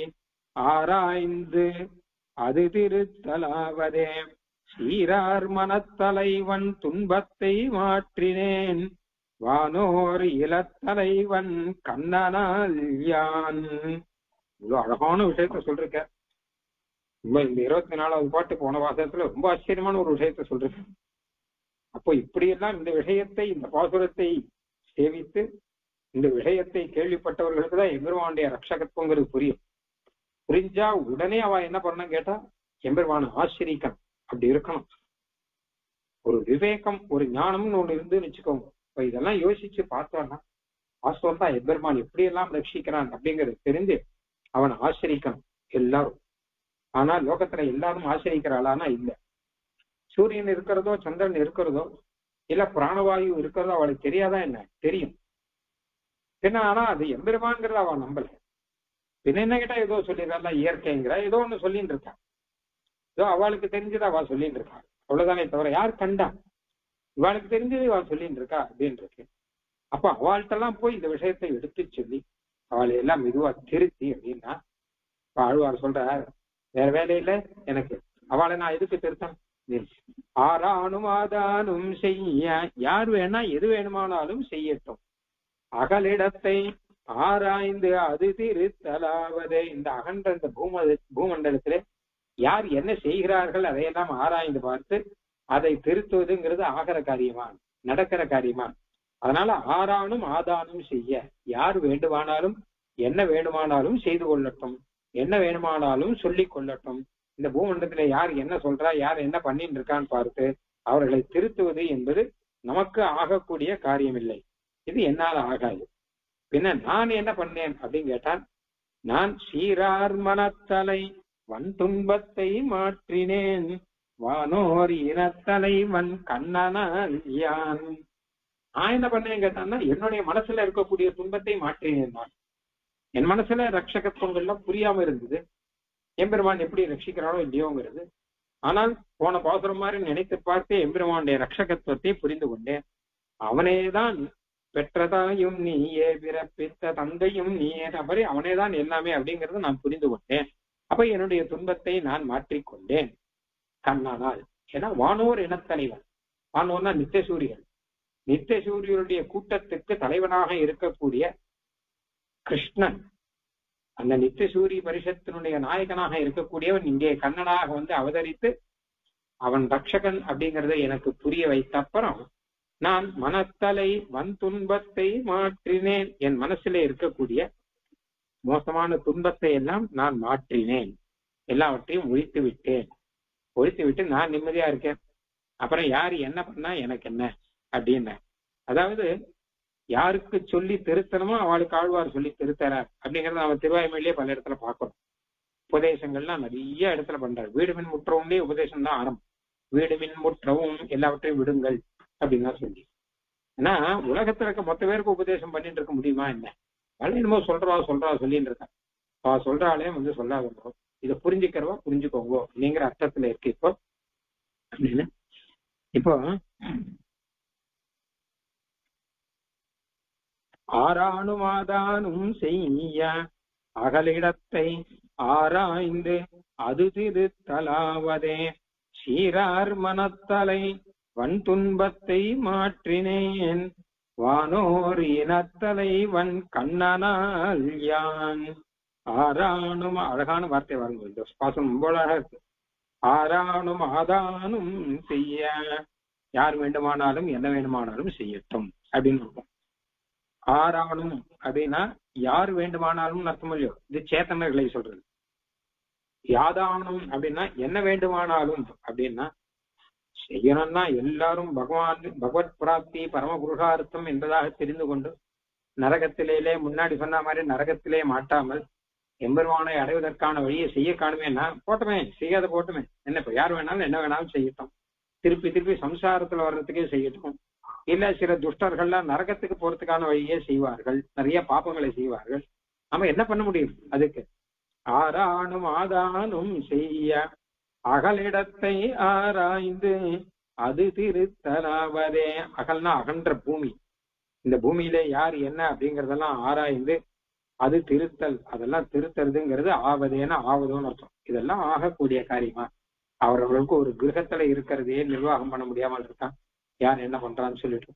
ஆராய்ந்து அது திருத்தலாவதே. சீரார் மனத்தலைவன் துன்பத்தை மாற்றினேன், வானோர் இளத்தலைவன் கண்ணனால் யான். இவ்வளவு அழகான விஷயத்த சொல்றேன். இந்த 24வது பாட்டு போன வாசகத்துல ரொம்ப ஆச்சரியமான ஒரு விஷயத்த சொல்றேன். அப்போ இப்படியெல்லாம் இந்த விஷயத்தை, இந்த பாசுரத்தை சேவித்து இந்த விஷயத்தை கேள்விப்பட்டவர்களுக்கு தான் எம்பெருமானுடைய ரட்சகத்துவங்கிறது புரியும். புரிஞ்சா உடனே அவ என்ன பண்ணணும் கேட்டா, எம்பெருமான ஆசிரியக்கணும். அப்படி இருக்கணும். ஒரு விவேகம், ஒரு ஞானம்னு ஒண்ணு இருந்துன்னு வச்சுக்கோங்க. இப்ப இதெல்லாம் யோசிச்சு பார்த்தோம்னா வாஸ்தவம் தான் எம்பெருமான் எப்படியெல்லாம் ரட்சிக்கிறான் அப்படிங்கிறது தெரிஞ்சு அவன் ஆசிரியக்கணும் எல்லாரும். ஆனா லோகத்துல எல்லாரும் ஆசிரியக்கிறாளானா இல்ல. சூரியன் இருக்கிறதோ சந்திரன் இருக்கிறதோ இல்ல பிராணவாயு இருக்கிறதோ அவளுக்கு தெரியாதா என்ன? தெரியும். பின்ன ஆனா அது எம்பெருமான்ங்கிறத அவன் நம்பல. பின்ன என்ன கேட்டா ஏதோ சொல்லிடுறா, இயற்கைங்கிற ஏதோ ஒண்ணு சொல்லிட்டு இருக்கான். ஏதோ அவளுக்கு தெரிஞ்சதை அவ சொல்லிட்டு இருக்கா, அவ்வளவுதானே தவிர யார் கண்டா? இவாளுக்கு தெரிஞ்சது அவள் சொல்லிட்டு இருக்கா அப்படின்னு இருக்கு. அப்ப அவள்கிட்டலாம் போய் இந்த விஷயத்தை எடுத்து சொல்லி அவளை எல்லாம் மெதுவா திருத்தி அப்படின்னா, இப்ப ஆழ்வார் சொல்ற வேற வேலையில எனக்கு அவளை நான் எதுக்கு திருத்தம்? ஆறானும் ஆதானும் செய்ய, யார் வேணா எது வேணுமானாலும் செய்யட்டும். அகலிடத்தை ஆராய்ந்து அது திருத்தலாவதே. இந்த அகன்ற இந்த பூமண்டலத்திலே யார் என்ன செய்கிறார்கள் அதையெல்லாம் ஆராய்ந்து பார்த்து அதை திருத்துவதுங்கிறது ஆகிற காரியமா, நடக்கிற காரியமா? அதனால ஆறானும் ஆதானும் செய்ய, யார் வேண்டுமானாலும் என்ன வேணுமானாலும் செய்து கொள்ளட்டும், என்ன வேணுமானாலும் சொல்லிக் கொள்ளட்டும். இந்த பூமண்டலத்துல யார் என்ன சொல்றா, யார் என்ன பண்ணிட்டு இருக்கான்னு பார்த்து அவர்களை திருத்துவது என்பது நமக்கு ஆகக்கூடிய காரியம் இல்லை. இது என்னால் ஆகாது. பின்ன நான் என்ன பண்ணேன் அப்படின்னு கேட்டால், நான் சீரார் மனத்தலை வன் துன்பத்தை மாற்றினேன், வானோர் இனத்தலைவன் கண்ணனால் யான். நான் என்ன பண்ணேன் கேட்டான்னா, என்னுடைய மனசுல இருக்கக்கூடிய துன்பத்தை மாற்றினேன். நான் என் மனசுல ரட்சகத்துவங்கள்லாம் புரியாம இருந்தது. எம்பெருமான் எப்படி ரட்சிக்கிறானோ இல்லையோங்கிறது. ஆனால் போன பாசுரம் மாதிரி நினைத்து பார்த்து எம்பெருமானுடைய ரட்சகத்துவத்தை புரிந்து கொண்டேன். அவனேதான் பெற்றதாயும் நீயே, பிறப்பித்த தந்தையும் நீயே, அப்படி அவனேதான் எல்லாமே அப்படிங்கறத நான் புரிந்து கொண்டேன். அப்ப என்னுடைய துன்பத்தை நான் மாற்றிக்கொண்டேன் கண்ணானால். ஏன்னா வானோர் இனத்தலைவன், வானோர்னா நித்தியசூரியன், நித்தியசூரியனுடைய கூட்டத்துக்கு தலைவனாக இருக்கக்கூடிய கிருஷ்ணன், அந்த நித்தியசூரிய பரிஷத்தினுடைய நாயகனாக இருக்கக்கூடியவன் இங்கே கண்ணனாக வந்து அவதரித்து அவன் ரட்சகன் அப்படிங்கறத எனக்கு புரிய வைத்த அப்புறம் நான் மனத்தலை வன் துன்பத்தை மாற்றினேன். என் மனசுல இருக்கக்கூடிய மோசமான துன்பத்தை எல்லாம் நான் மாற்றினேன், எல்லாவற்றையும் ஒழித்து விட்டேன். ஒழித்து விட்டு நான் நிம்மதியா இருக்கேன். அப்புறம் யாரு என்ன பண்ணா எனக்கு என்ன அப்படின்னு, அதாவது யாருக்கு சொல்லி திருத்தணுமோ அவளுக்கு ஆழ்வார் சொல்லி திருத்தறார் அப்படிங்கறத நம்ம திருவாய்மொழியிலே பல இடத்துல பார்க்கணும். உபதேசங்கள்லாம் நிறைய இடத்துல பண்றாரு. வீடு மின் முற்றவும்லேயே உபதேசம் தான் ஆரம்பம். வீடு மின் முற்றவும் எல்லாவற்றையும் விடுங்கள் அப்படின்னு தான் சொல்லி. ஏன்னா உலகத்துல இருக்க மொத்த பேருக்கு உபதேசம் பண்ணிட்டு இருக்க முடியுமா என்ன? என்னமோ சொல்றா சொல்லிட்டு இருக்கா. அவ சொல்றாலே வந்து சொல்லாதோ, இதை புரிஞ்சுக்கிறவா புரிஞ்சுக்கோங்க அப்படிங்கிற அர்த்தத்துல இருக்கு இப்போ அப்படின்னு. இப்போ ஆறானும் ஆதானும் செய்ய அகலிடத்தை ஆராய்ந்து அது திருத்தலாவதே, சீரார் மனத்தலை வன் துன்பத்தை மாற்றினேன், வானோர் இனத்தலை வன் கண்ணனால் யான். ஆறானும், அழகான வார்த்தை வாங்க, இந்த பாசம் ரொம்ப அழகா இருக்கு. ஆறானும் ஆதானும் செய்ய, யார் வேண்டுமானாலும் என்ன வேண்டுமானாலும் செய்யட்டும் அப்படின்னு இருக்கும். ஆறானும் அப்படின்னா யார் வேண்டுமானாலும் அர்த்தம் இல்லையோ, இது சேத்தனர்களை சொல்றது. யாதானும் அப்படின்னா என்ன வேண்டுமானாலும் அப்படின்னா செய்யணும்னா எல்லாரும் பகவத் பிராப்தி பரம புருஷார்த்தம் என்பதாக தெரிந்து கொண்டு நரகத்திலே முன்னாடி சொன்ன மாதிரி நரகத்திலே மாட்டாமல் எம்பெருமானை அடைவதற்கான வழியை செய்ய காணுமேன்னா போட்டமே, செய்யாத போட்டுமே என்ன, இப்ப யார் வேணாலும் என்ன வேணாலும் செய்யட்டும், திருப்பி சம்சாரத்துல வர்றதுக்கே செய்யட்டும். இல்ல சில துஷ்டர்கள்லாம் நரகத்துக்கு போறதுக்கான வழியே செய்வார்கள், நிறைய பாப்பங்களை செய்வார்கள். நம்ம என்ன பண்ண முடியும் அதுக்கு? ஆறானும் ஆதானும் செய்ய அகலிடத்தை ஆராய்ந்து அது திருத்தலாவதே. அகல்னா அகன்ற பூமி, இந்த பூமியிலே யார் என்ன அப்படிங்கறதெல்லாம் ஆராய்ந்து அது திருத்தல், அதெல்லாம் திருத்தறதுங்கிறது ஆவதேன்னு ஆவதோன்னு அர்த்தம். இதெல்லாம் ஆகக்கூடிய காரியமா? அவரவர்களுக்கு ஒரு கிரகத்துல இருக்கிறதையே நிர்வாகம் பண்ண முடியாமல் இருக்கான், யார் என்ன பண்றான்னு சொல்லிட்டு.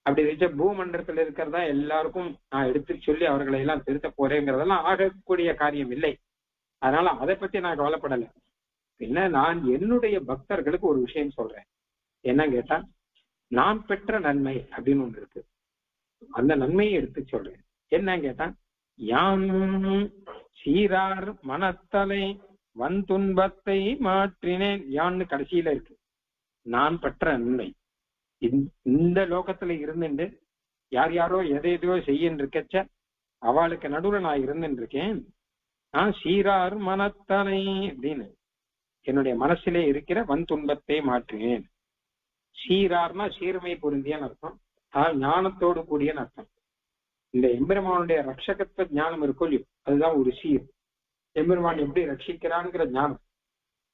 அப்படி இருக்க பூமண்டலத்துல இருக்கிறதா எல்லாருக்கும் நான் எடுத்து சொல்லி அவர்களை எல்லாம் திருத்த போறேங்கிறதெல்லாம் ஆகக்கூடிய காரியம் இல்லை. அதனால அதை பத்தி நான் கவலைப்படலை. பின்ன நான் என்னுடைய பக்தர்களுக்கு ஒரு விஷயம் சொல்றேன். என்ன கேட்டா, நான் பெற்ற நன்மை அப்படின்னு ஒண்ணு இருக்கு, அந்த நன்மையை எடுத்து சொல்றேன். என்ன கேட்டா, யான் சீரார் மனத்தலை வன்துன்பத்தை மாற்றினேன். யான்னு கடைசியில இருக்கு. நான் பெற்ற நன்மை இந்த லோகத்துல இருந்துட்டு யார் யாரோ எதையோ செய்யின்னு இருக்கச்ச அவளுக்கு நடுவுல நான் இருந்துட்டு இருக்கேன். நான் சீரார் மனத்தலை அப்படின்னு என்னுடைய மனசிலே இருக்கிற வன் துன்பத்தை மாற்றினேன். சீரார்னா சீர்மை பொருந்தியன்னு அர்த்தம், ஞானத்தோடு கூடியன்னு அர்த்தம். இந்த எம்பெருமானுடைய ரட்சகத்துவ ஞானம் இருக்கும், அதுதான் ஒரு சீர். எம்பெருமான் எப்படி ரட்சிக்கிறான்ங்கிற ஞானம்,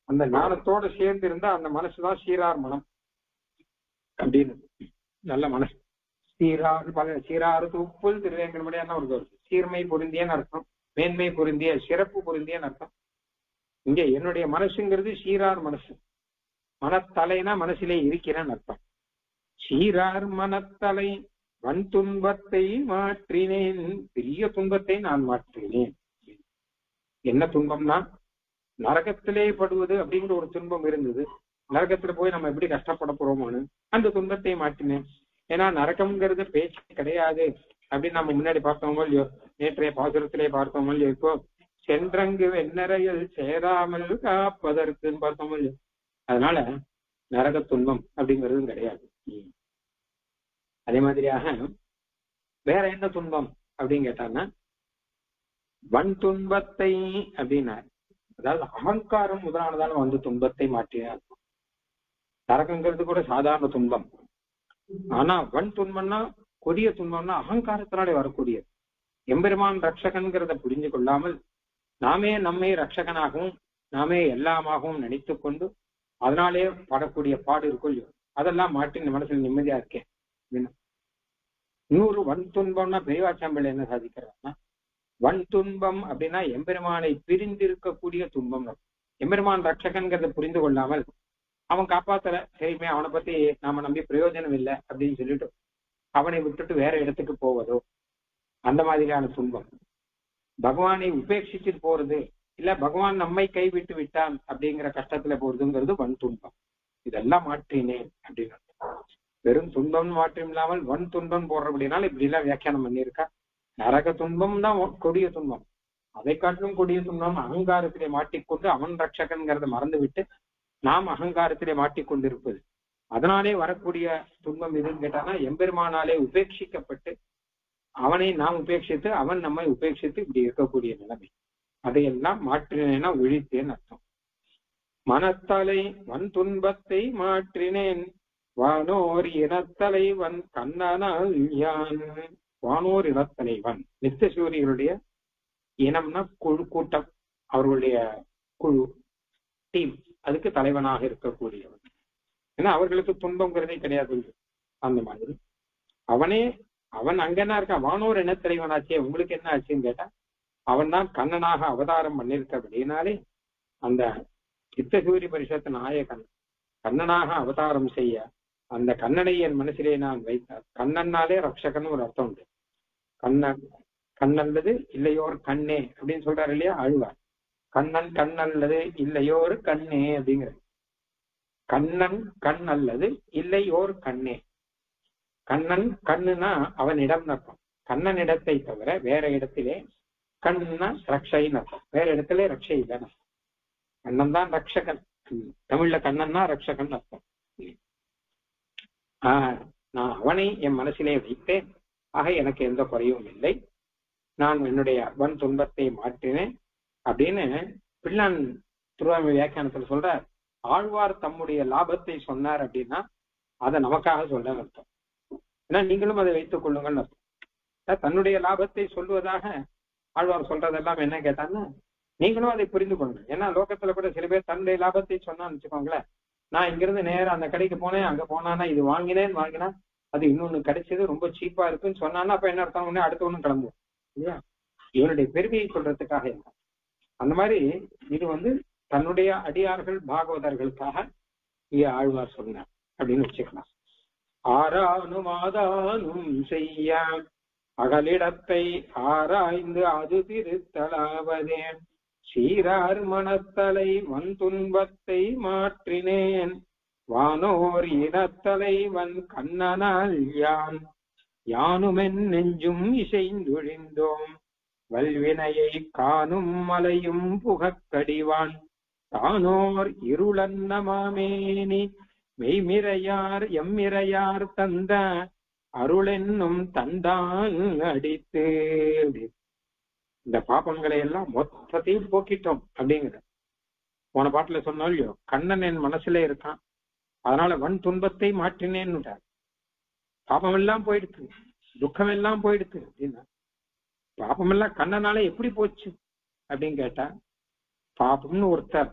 அந்த ஞானத்தோட சேர்ந்து இருந்தா அந்த மனசுதான் சீரார் மனம் அப்படின்னு. நல்ல மனசு சீரார் சீராறு தூப்புல் திருவேங்கடமுடியான ஒரு சீர்மை பொருந்தியன்னு அர்த்தம், மேன்மை பொருந்திய சிறப்பு பொருந்தியன்னு அர்த்தம். இங்க என்னுடைய மனசுங்கிறது சீரார் மனசு. மனத்தலைனா மனசிலே இருக்கிறேன்னு அர்த்தம். சீரார் மனத்தலை வன் துன்பத்தை மாற்றினேன், பெரிய துன்பத்தை நான் மாற்றினேன். என்ன துன்பம்னா, நரகத்திலே படுவது அப்படிங்கிற ஒரு துன்பம் இருந்தது. நரகத்துல போய் நம்ம எப்படி கஷ்டப்பட போறோமோன்னு அந்த துன்பத்தை மாற்றினேன். ஏன்னா நரகம்ங்கிறது பேச்சு கிடையாது அப்படின்னு நம்ம முன்னாடி பார்த்தோமோ இல்லையோ, நேற்றைய பாசுரத்திலே பார்த்தோமோ இல்லையோ, இப்போ சென்றங்கு வெண்ணறையில் சேராமல் காப்பதற்குன்னு பார்த்தோமோ இல்லையோ. அதனால நரக துன்பம் அப்படிங்கிறதும் கிடையாது. அதே மாதிரியாக வேற என்ன துன்பம் அப்படின்னு கேட்டான்னா, வன் துன்பத்தை அப்படின்னா, அதாவது அகங்காரம் முதலானதால வந்து துன்பத்தை மாற்றினார். நரகங்கிறது கூட சாதாரண துன்பம். ஆனா வன் துன்பம்னா கொடிய துன்பம்னா அகங்காரத்தினாலே வரக்கூடியது. எம்பெருமான் ரட்சகன்கிறத புரிஞ்சு கொள்ளாமல் நாமே நம்மை ரட்சகனாகவும் நாமே எல்லாமாகவும் நினைத்து கொண்டு அதனாலே படக்கூடிய பாடு இருக்கும் இல்லையோ, அதெல்லாம் மாற்றி மனசுல நிம்மதியா இருக்கேன். இன்னொரு வன் துன்பம்னா பெரியவாச்சாம்பிள்ளை என்ன சாதிக்கிறான்னா, வன் துன்பம் அப்படின்னா எம்பெருமானை பிரிந்திருக்கக்கூடிய துன்பம். எம்பெருமான் ரட்சகன்கிறத புரிந்து கொள்ளாமல் அவன் காப்பாத்தல, சரிமே அவனை பத்தி நாம நம்பி பிரயோஜனம் இல்லை அப்படின்னு சொல்லிட்டு அவனை விட்டுட்டு வேற இடத்துக்கு போவதோ, அந்த மாதிரியான துன்பம். பகவானை உபேட்சிச்சுட்டு போறது, இல்ல பகவான் நம்மை கைவிட்டு விட்டான் அப்படிங்கிற கஷ்டத்துல போறதுங்கிறது வன் துன்பம். இதெல்லாம் மாற்றினேன் அப்படின்னு. வெறும் துன்பம் மாற்றம் இல்லாமல் வன் துன்பம் போடுறபடினால இப்படி எல்லாம் வியாக்கியானம் பண்ணியிருக்கா. நரக துன்பம் தான் கொடிய துன்பம். அதை காட்டிலும் கொடிய துன்பம் அகங்காரத்திலே மாட்டிக்கொண்டு அவன் ரட்சகன்கிறத மறந்து விட்டு நாம் அகங்காரத்திலே மாட்டிக்கொண்டிருப்பது. அதனாலே வரக்கூடிய துன்பம் எதுன்னு கேட்டானா, எம்பெருமானாலே உபேட்சிக்கப்பட்டு அவனை நாம் உபேட்சித்து அவன் நம்மை உபேட்சித்து இப்படி இருக்கக்கூடிய நிலைமை. அதையெல்லாம் மாற்றினேன்னா ஒழித்தேன்னு அர்த்தம். மனத்தலை வன் துன்பத்தை மாற்றினேன், வானோர் இனத்தலைவன் கண்ணனால் யான். வானோர் இனத்தலைவன் நித்தியசூரியர்களுடைய இனம்னா குழு, கூட்டம், அவர்களுடைய குழு, டீம், அதுக்கு தலைவனாக இருக்கக்கூடியவன். ஏன்னா அவர்களுக்கு துன்பங்கிறதே கிடையாது. அந்த மாதிரி அவன் அங்கன்னா இருக்கான். வானோர் இனத்தலைவனாச்சே, உங்களுக்கு என்ன ஆச்சுன்னு கேட்டா, அவன் தான் கண்ணனாக அவதாரம் பண்ணிருக்கபடினாலே அந்த சித்தசூரிய பரிஷத்து நாயகன் கண்ணனாக அவதாரம் செய்ய அந்த கண்ணனை என் மனசிலே நான் வைத்தார். கண்ணன்னாலே ரட்சகன் ஒரு அர்த்தம் உண்டு. கண்ணல்லது இல்லையோர் கண்ணே அப்படின்னு சொல்றாரு இல்லையா ஆழ்வார். கண்ணன் கண் அல்லது இல்லையோர் கண்ணே அப்படிங்கிற. கண்ணன் கண் அல்லது இல்லையோர் கண்ணே. கண்ணன் கண்ணுனா அவனிடம் அர்த்தம். கண்ணன் இடத்தை தவிர வேற இடத்திலே கண்ணா ரக்ஷைன்னு அர்த்தம். வேற இடத்துல ரக்ஷை இல்லைன்னு. கண்ணன் தான் ரக்ஷகன். தமிழ்ல கண்ணன்னா ரக்ஷகன் அர்த்தம். நான் அவனை என் மனசிலே வைத்தேன். ஆக எனக்கு எந்த குறையும் இல்லை. நான் என்னுடைய வன் துன்பத்தை மாற்றினேன் அப்படின்னு பிள்ளான் திருவாய்மொழி வியாக்கியானத்துல சொல்ற. ஆழ்வார் தம்முடைய லாபத்தை சொன்னார் அப்படின்னா அதை நமக்காக சொல்ல அர்த்தம். ஏன்னா நீங்களும் அதை வைத்துக் கொள்ளுங்கள்னு அர்த்தம். தன்னுடைய லாபத்தை சொல்வதாக ஆழ்வார் சொல்றதெல்லாம் என்ன கேட்டான்னா, நீங்களும் அதை புரிந்து கொள்ளுங்க. ஏன்னா லோகத்துல கூட சில பேர் தன்னுடைய லாபத்தை சொன்னான்னு வச்சுக்கோங்களேன். நான் இங்கிருந்து நேரம் அந்த கடைக்கு போனேன், அங்க போனானா இது வாங்கினா அது இன்னொன்னு கிடைச்சது ரொம்ப சீப்பா இருக்குன்னு சொன்னான்னா அப்ப என்ன அர்த்தம், உடனே அடுத்த ஒண்ணு கிளம்புவோம் இல்லையா? இவனுடைய பெருமையை சொல்றதுக்காக என்ன. அந்த மாதிரி இது தன்னுடைய அடியார்கள் பாகவதர்களுக்காக இங்கே ஆழ்வார் சொன்னார் அப்படின்னு வச்சுக்கலாம். ஆரானும் ஆதானும் செய்ய அகலிடத்தை ஆராய்ந்து அது திருத்தலாவதே சீரார் மனத்தலை துன்பத்தை மாற்றினேன் வானோர் இனத்தலைவன் கண்ணனால் யானுமென் நெஞ்சும் இசைந்தொழிந்தோம் வல்வினையை காணும் மலையும் புகக்கடிவான் தானோர் இருளன்னமாமேனி மெய்மிரையார் எம்மிரையார் தந்த அருளென்னும் தந்தான் அடித்து. இந்த பாபங்களை எல்லாம் மொத்தத்தையும் போக்கிட்டோம் அப்படிங்கிற போன பாட்டுல சொன்னாலும் கண்ணன் என் மனசுல இருக்கான், அதனால துன்பத்தை மாற்றினேன்னு. பாபம் எல்லாம் போயிடுச்சு, துக்கம் எல்லாம் போயிடுச்சு அப்படின்னா பாபம் எல்லாம் கண்ணனால எப்படி போச்சு அப்படின்னு கேட்டா, பாபம்னு ஒருத்தர்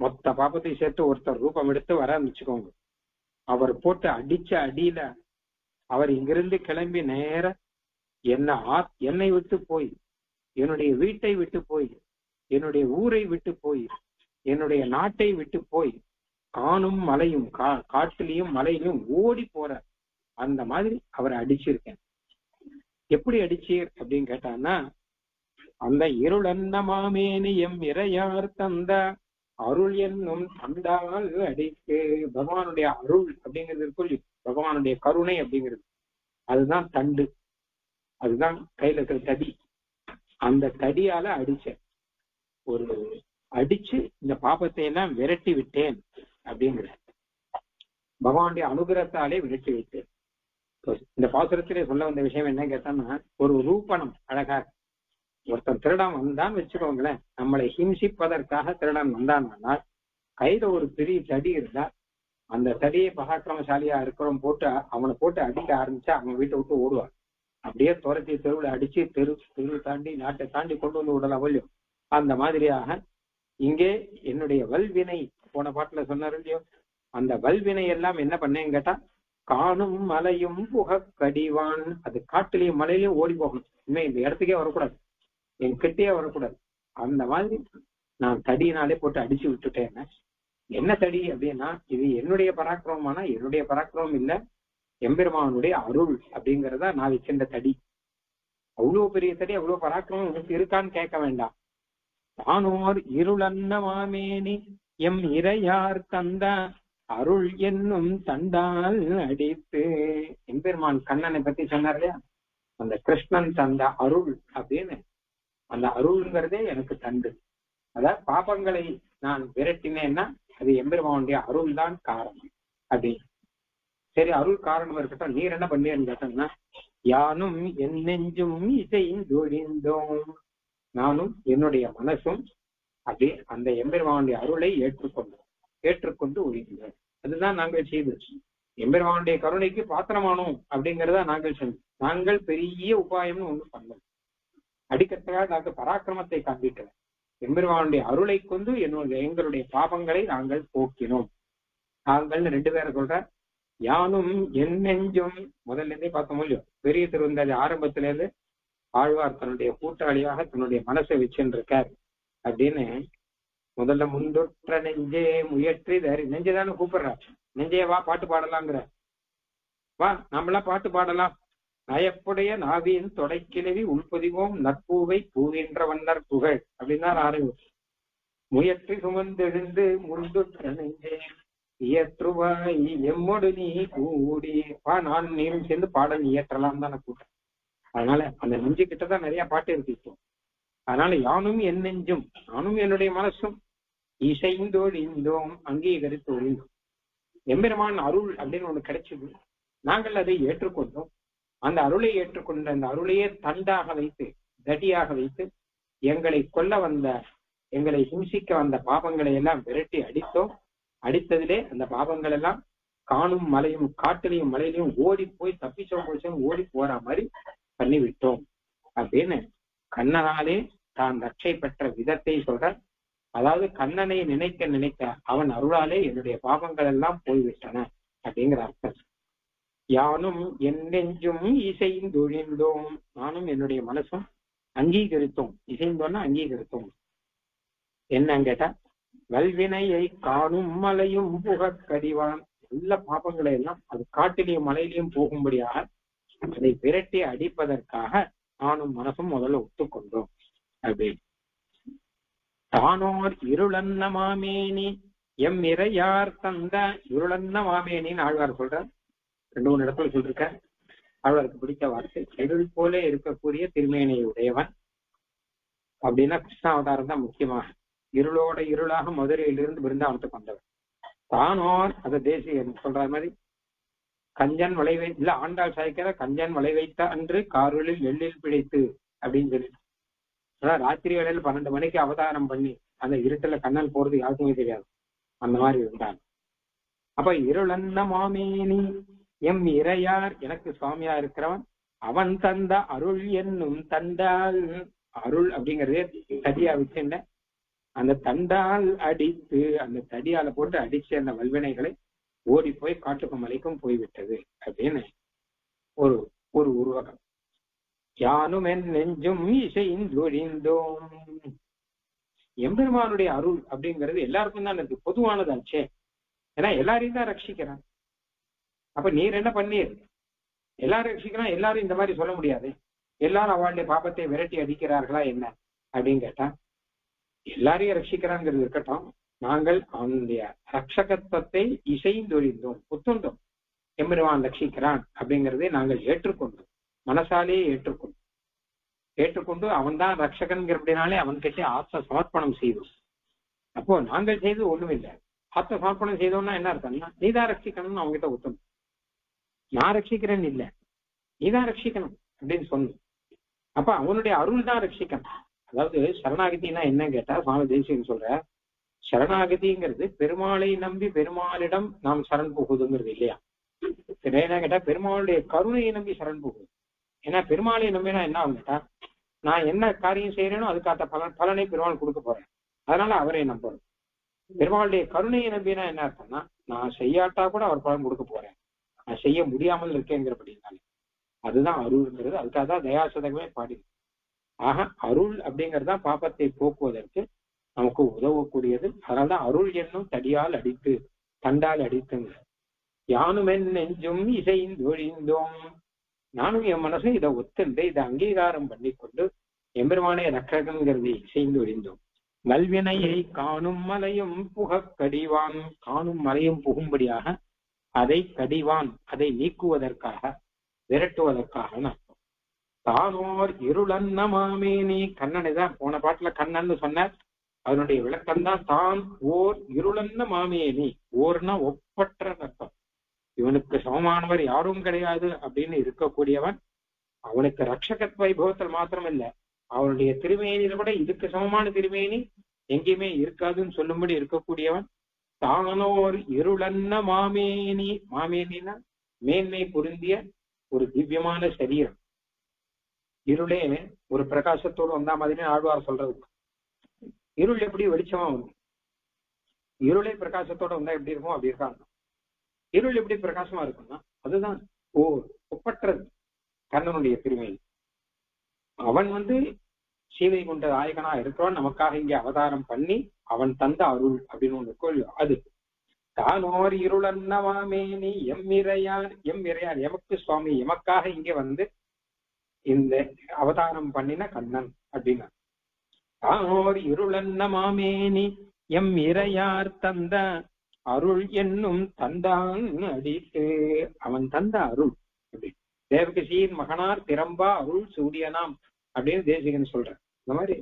மொத்த பாபத்தை சேர்த்து ஒருத்தர் ரூபம் எடுத்து வர வச்சுக்கோங்க. அவர் போட்டு அடிச்ச அடியில அவர் இங்கிருந்து கிளம்பி நேர என்னை விட்டு போய், என்னுடைய வீட்டை விட்டு போய், என்னுடைய ஊரை விட்டு போய், என்னுடைய நாட்டை விட்டு போய் காணும் மலையும் காட்டிலையும் மலையிலும் ஓடி போற அந்த மாதிரி அவரை அடிச்சிருக்கேன். எப்படி அடிச்சீர் அப்படின்னு கேட்டான்னா, அந்த இருளன்னமாமேனி எம் இறையார் தந்த அருள் என்னும் தந்தால் அடிக்கு. பகவானுடைய அருள் அப்படிங்கிறது இருக்குல்ல, பகவானுடைய கருணை அப்படிங்கிறது அதுதான் தண்டு, அதுதான் கையில இருக்கிற தடி. அந்த தடியால அடிச்சேன், ஒரு அடிச்சு இந்த பாபத்தை எல்லாம் விரட்டி விட்டேன் அப்படிங்கிற பகவானுடைய அனுகிரகத்தாலே விரட்டி விட்டேன். இந்த பாசுரத்திலே சொல்ல வந்த விஷயம் என்ன கேட்டான்னா, ஒரு ரூபணம் அழகா ஒருத்தன் திருடன் வந்தான்னு வச்சுக்கோங்களேன், நம்மளை ஹிம்சிப்பதற்காக திருடன் வந்தான்னா கையில ஒரு பெரிய தடி இருந்தா அந்த தடியை பராக்கிரமசாலியா இருக்கிறவன் போட்டு அவனை போட்டு அடிக்க ஆரம்பிச்சா அவன் வீட்டை விட்டு ஓடுவான். அப்படியே துரத்தி தெருவில் அடிச்சு தெரு தாண்டி நாட்டை தாண்டி கொண்டு வந்து விடலாம் இல்லையோ. அந்த மாதிரியாக இங்கே என்னுடைய வல்வினை போன பாட்டுல சொன்னாரு இல்லையோ, அந்த வல்வினை எல்லாம் என்ன பண்ணேன்னு கேட்டா, காணும் மலையும் புகக்கடிவான். அது காட்டுலயும் மலையிலயும் ஓடி போகணும், இனிமே இந்த இடத்துக்கே வரக்கூடாது, என் கிட்டே வரக்கூடாது. அந்த மாதிரி நான் தடியினாலே போட்டு அடிச்சு விட்டுட்டேன். என்ன தடி அப்படின்னா, இது என்னுடைய பராக்கிரமமானா என்னுடைய பராக்கிரமம் இல்ல, எம்பெருமானுடைய அருள் அப்படிங்கிறதா நான் வச்சிருந்த தடி. அவ்வளவு பெரிய தடி, அவ்வளவு பராக்கிரமம் உங்களுக்கு இருக்கான்னு கேட்க வேண்டாம். தானோர் இருளன்னமாமேனி எம் இறையார் தந்த அருள் என்னும் தண்டால் அடித்து. எம்பெருமான் கண்ணனை பத்தி சொன்னார் இல்லையா, அந்த கிருஷ்ணன் தந்த அருள் அப்படின்னு, அந்த அருள்ங்கிறதே எனக்கு தண்டு. அதாவது பாபங்களை நான் விரட்டினேன்னா அது எம்பெருமானுடைய அருள் தான் காரணம் அப்படின்னு. சரி, அருள் காரணம் இருக்கட்டும், நீர் என்ன பண்ணீர்னு கேட்டோம்னா, யானும் என் நெஞ்சும் இசைந்தொழிந்தோம், நானும் என்னுடைய மனசும் அப்படி அந்த எம்பெருமானுடைய அருளை ஏற்றுக்கொண்டு ஒழிந்தோம். அதுதான் நாங்கள் செய்து எம்பெருமானுடைய கருணைக்கு பாத்திரமானோம் அப்படிங்கிறத நாங்கள் செஞ்சோம். நாங்கள் பெரிய உபாயம்னு ஒண்ணு பண்ணோம், அடிக்கிறதுக்காக நாங்கள் பராக்கிரமத்தை காண்பிக்கிறோம். எம்பெருமானுடைய அருளை கொண்டு எங்களுடைய பாபங்களை நாங்கள் போக்கினோம். நாங்கள் 2 பேரை சொல்ற, யானும் என் நெஞ்சும் முதல்ல இருந்தே பார்த்தோம் இல்லையோ, பெரிய திருவந்தாதி ஆரம்பத்தில இருந்து ஆழ்வார் தன்னுடைய கூட்டாளியாக தன்னுடைய மனசை வச்சுருக்கார் அப்படின்னு. முதல்ல முந்தொற்ற நெஞ்சே முயற்றி தரி, நெஞ்சதானே கூப்பிடுறார், நெஞ்சே வா பாட்டு பாடலாங்கிற, வா நம்மளாம் பாட்டு பாடலாம். நயப்புடைய நாவியின் தொடைக்கிழவி உள்பொதிவோம் நற்பூவை பூவின்ற வண்ணர் புகழ் அப்படின்னு தான் ஆரம்பிச்சு. முயற்றி சுமந்தெழுந்து முந்தொற்ற நெஞ்சே இயற்றுவாய் எம்மொடு நீ கூடி வா, நான் நீரும் சேர்ந்து பாடல் இயற்றலாம் தான் கூட்டேன். அதனால அந்த நெஞ்சு கிட்டதான் நிறைய பாட்டு இருக்கு இப்போ. அதனால யானும் என் நெஞ்சும், நானும் என்னுடைய மனசும் இசைந்தோழிந்தோம், அங்கீகரித்து ஒழிந்தோம். எம்பெருமான் அருள் அப்படின்னு ஒண்ணு கிடைச்சது, நாங்கள் அதை ஏற்றுக்கொண்டோம். அந்த அருளை ஏற்றுக்கொண்ட அந்த அருளையே தண்டாக வைத்து, தடியாக வைத்து, எங்களை கொல்ல வந்த, எங்களை ஹிம்சிக்க வந்த பாபங்களை எல்லாம் விரட்டி அடித்தோம். அடித்ததிலே அந்த பாபங்கள் எல்லாம் காணும் மலையும் காட்டிலையும் மலையிலையும் ஓடி போய் தப்பிச்சோம் ஓடி போற மாதிரி பண்ணிவிட்டோம் அப்படின்னு கண்ணனாலே தான் ரட்சை பெற்ற விதத்தை சொல்ற. அதாவது கண்ணனை நினைக்க அவன் அருளாலே என்னுடைய பாவங்கள் எல்லாம் போய்விட்டன அப்படிங்கிற அர்த்தம். யானும் என் நெஞ்சும் இசைந்தொழிந்தோம், நானும் என்னுடைய மனசும் அங்கீகரித்தோம். இசைந்தோன்னா அங்கீகரித்தோம். என்னன்னு கேட்டா, வல்வினையை காணும் மலையும் புகக்கடிவான். எல்லா பாபங்களை எல்லாம் அது காட்டிலையும் மலையிலையும் போகும்படியாக அதை விரட்டி அடிப்பதற்காக நானும் மனசும் முதல்ல ஒத்துக்கொண்டோம் அப்படின்னு. தானோர் இருளன்ன மாமேனி எம் இறையார் தந்த இருளன்ன மாமேனின்னு ஆழ்வார் சொல்றார். 2-3 இடத்துல சொல்லிருக்க. ஆழ்வாருக்கு பிடித்த வார்த்தை இருள் போல இருக்கக்கூடிய திருமேனியை உடையவன் அப்படின்னா கிருஷ்ணாவதாரம் தான் முக்கியமாக. இருளோட இருளாக மதுரையிலிருந்து பிருந்தாவனத்துக்கு வந்தவன். தானோர் அதை தேசியம் சொல்ற மாதிரி கஞ்சன் வளைவை இல்ல ஆண்டாள் சாய்க்கிற கஞ்சன் வளை வைத்த அன்று காருளில் எள்ளில் பிழைத்து அப்படின்னு சொல்லிட்டு அதான் ராத்திரி வேளையில 12 மணிக்கு அவதாரம் பண்ணி அந்த இருட்டுல கண்ணன் போறது யாருக்குமே தெரியாது. அந்த மாதிரி இருந்தாங்க. அப்ப இருளன்ன மாமேனி எம் இறையார் எனக்கு சுவாமியா இருக்கிறவன் அவன் தந்த அருள் என்னும் தண்டால். அருள் அப்படிங்கறதே தடியா வச்சுட்ட அந்த தண்டால் அடித்து அந்த தடியால போட்டு அடிச்சு அந்த வல்வினைகளை ஓடி போய் காட்டுக்கு மலைக்கும் போய்விட்டது அப்படின்னு ஒரு ஒரு உருவகம். யானும் என் நெஞ்சும் இசைந்தொழிந்தோம். எம்பெருமானுடைய அருள் அப்படிங்கிறது எல்லாருக்கும் தான் இருக்கு, பொதுவானதாச்சே. ஏன்னா எல்லாரையும் தான் ரட்சிக்கிறான். அப்ப நீர் என்ன பண்ணீர்? எல்லாரும் ரட்சிக்கிறான். எல்லாரும் இந்த மாதிரி சொல்ல முடியாது. எல்லாரும் அவளுடைய பாபத்தை விரட்டி அடிக்கிறார்களா என்ன அப்படின்னு கேட்டா எல்லாரையும் ரட்சிக்கிறாங்கிறது இருக்கட்டும். நாங்கள் அவனுடைய ரட்சகத்துவத்தை இசைந்தொழிந்தோம், புத்துண்டோம். எம்பெருமான் ரட்சிக்கிறான் அப்படிங்கிறதை நாங்கள் ஏற்றுக்கொண்டோம், மனசாலேயே ஏற்றுக்கொண்டு அவன் தான் ரட்சகன்கிறபடினாலே அவன் கிட்டே ஆத்ம சமர்ப்பணம் செய்தோம். அப்போ நாங்கள் செய்தது ஒண்ணும் இல்லை. ஆத்ம சமர்ப்பணம் செய்தோம்னா என்ன அர்த்தம்னா நீதான் ரட்சிக்கணும்னு அவங்க கிட்ட ஒத்துணும். நான் ரட்சிக்கிறேன்னு இல்லை, நீதான் ரட்சிக்கணும் அப்படின்னு சொன்னோம். அப்ப அவனுடைய அருள் தான் ரட்சிக்கணும். அதாவது சரணாகதினா என்ன கேட்டா சுவாமி தேசிகன் சொல்ற சரணாகதிங்கிறது பெருமாளை நம்பி பெருமாளிடம் நாம் சரண் புகுதுங்கிறது இல்லையா. என்ன கேட்டா பெருமாளுடைய கருணையை நம்பி சரண் புகுது. ஏன்னா பெருமாளை நம்பினா என்ன ஆகும் கேட்டா நான் என்ன காரியம் செய்யறேனோ அதுக்காக பலனை பெருமாள் கொடுக்க போறேன், அதனால அவரை நம்புறேன். பெருமாளுடைய கருணையை நம்பினா என்ன அர்த்தம்னா நான் செய்யாட்டா கூட அவர் பலன் கொடுக்க போறேன், நான் செய்ய முடியாமல் இருக்கேங்கிறபடினாலே அதுதான் அருள்ங்கிறது. அதுக்காக தான் தயாசதகமே பாடி. ஆக அருள் அப்படிங்கறதா பாபத்தை போக்குவதற்கு நமக்கு உதவக்கூடியது. அதனால்தான் அருள் என்னும் தடியால் அடித்து தண்டால் அடித்துங்க. யானும் என் நெஞ்சும் இசைந்தொழிந்தோம். நானும் என் மனசும் இதை ஒத்துண்டு இதை அங்கீகாரம் பண்ணிக்கொண்டு எம்பெருமானே ரட்சகன்கிறதை இசைந்தொழிந்தோம். வல்வினையை காணும் மலையும் புகக்கடிவான். காணும் மலையும் புகும்படியாக அதை கடிவான், அதை நீக்குவதற்காக விரட்டுவதற்காக அர்த்தம். தானோர் இருளன்ன மாமேனி. கண்ணனை தான் போன பாட்டுல கண்ணன்னு சொன்னார். அதனுடைய விளக்கம் தான் தான் ஓர் இருளன்ன மாமேனி. ஓர்னா ஒப்பற்ற அர்த்தம். இவனுக்கு சமமானவர் யாரும் கிடையாது அப்படின்னு இருக்கக்கூடியவன். அவனுக்கு ரட்சகத் வைபவத்தில் மாத்திரம் இல்ல, அவனுடைய திருமேனியில கூட இதுக்கு சமமான திருமேனி எங்கேயுமே இருக்காதுன்னு சொல்லும்படி இருக்கக்கூடியவன். தானோர் இருளன்ன மாமேனி. மாமேனின்னா மேன்மை பொருந்திய ஒரு திவ்யமான சரீரம். இருளே ஒரு பிரகாசத்தோடு வந்தா மாதிரி ஆழ்வார் சொல்றது. இருள் எப்படி வெளிச்சமா வந்து இருளே பிரகாசத்தோட வந்தா எப்படி இருக்கும் அப்படி இருக்காங்க. இருள் எப்படி பிரகாசமா இருக்கும்னா அதுதான் ஒப்பற்றது கண்ணனுடைய திருமேனி. அவன் சீதை கொண்ட நாயகனா இருக்கிறவன் நமக்காக இங்கே அவதாரம் பண்ணி அவன் தந்த அருள் அப்படின்னு ஒண்ணு இருக்கோ அது. தானோர் இருளன்னவாமேனி எம் இறையார் எமக்கு சுவாமி எமக்காக இங்கே இந்த அவதாரம் பண்ணின கண்ணன் அப்படின்னா தானோர் இருளன்ன மாமேனி எம் இறையார் தந்த அருள் என்னும் தந்தான் அடித்து. அவன் தந்த அருள் அப்படி தேவகிசியின் மகனார் திறம்பா அருள் சூடியனாம் அப்படின்னு தேசிகன் சொல்ற. இந்த மாதிரி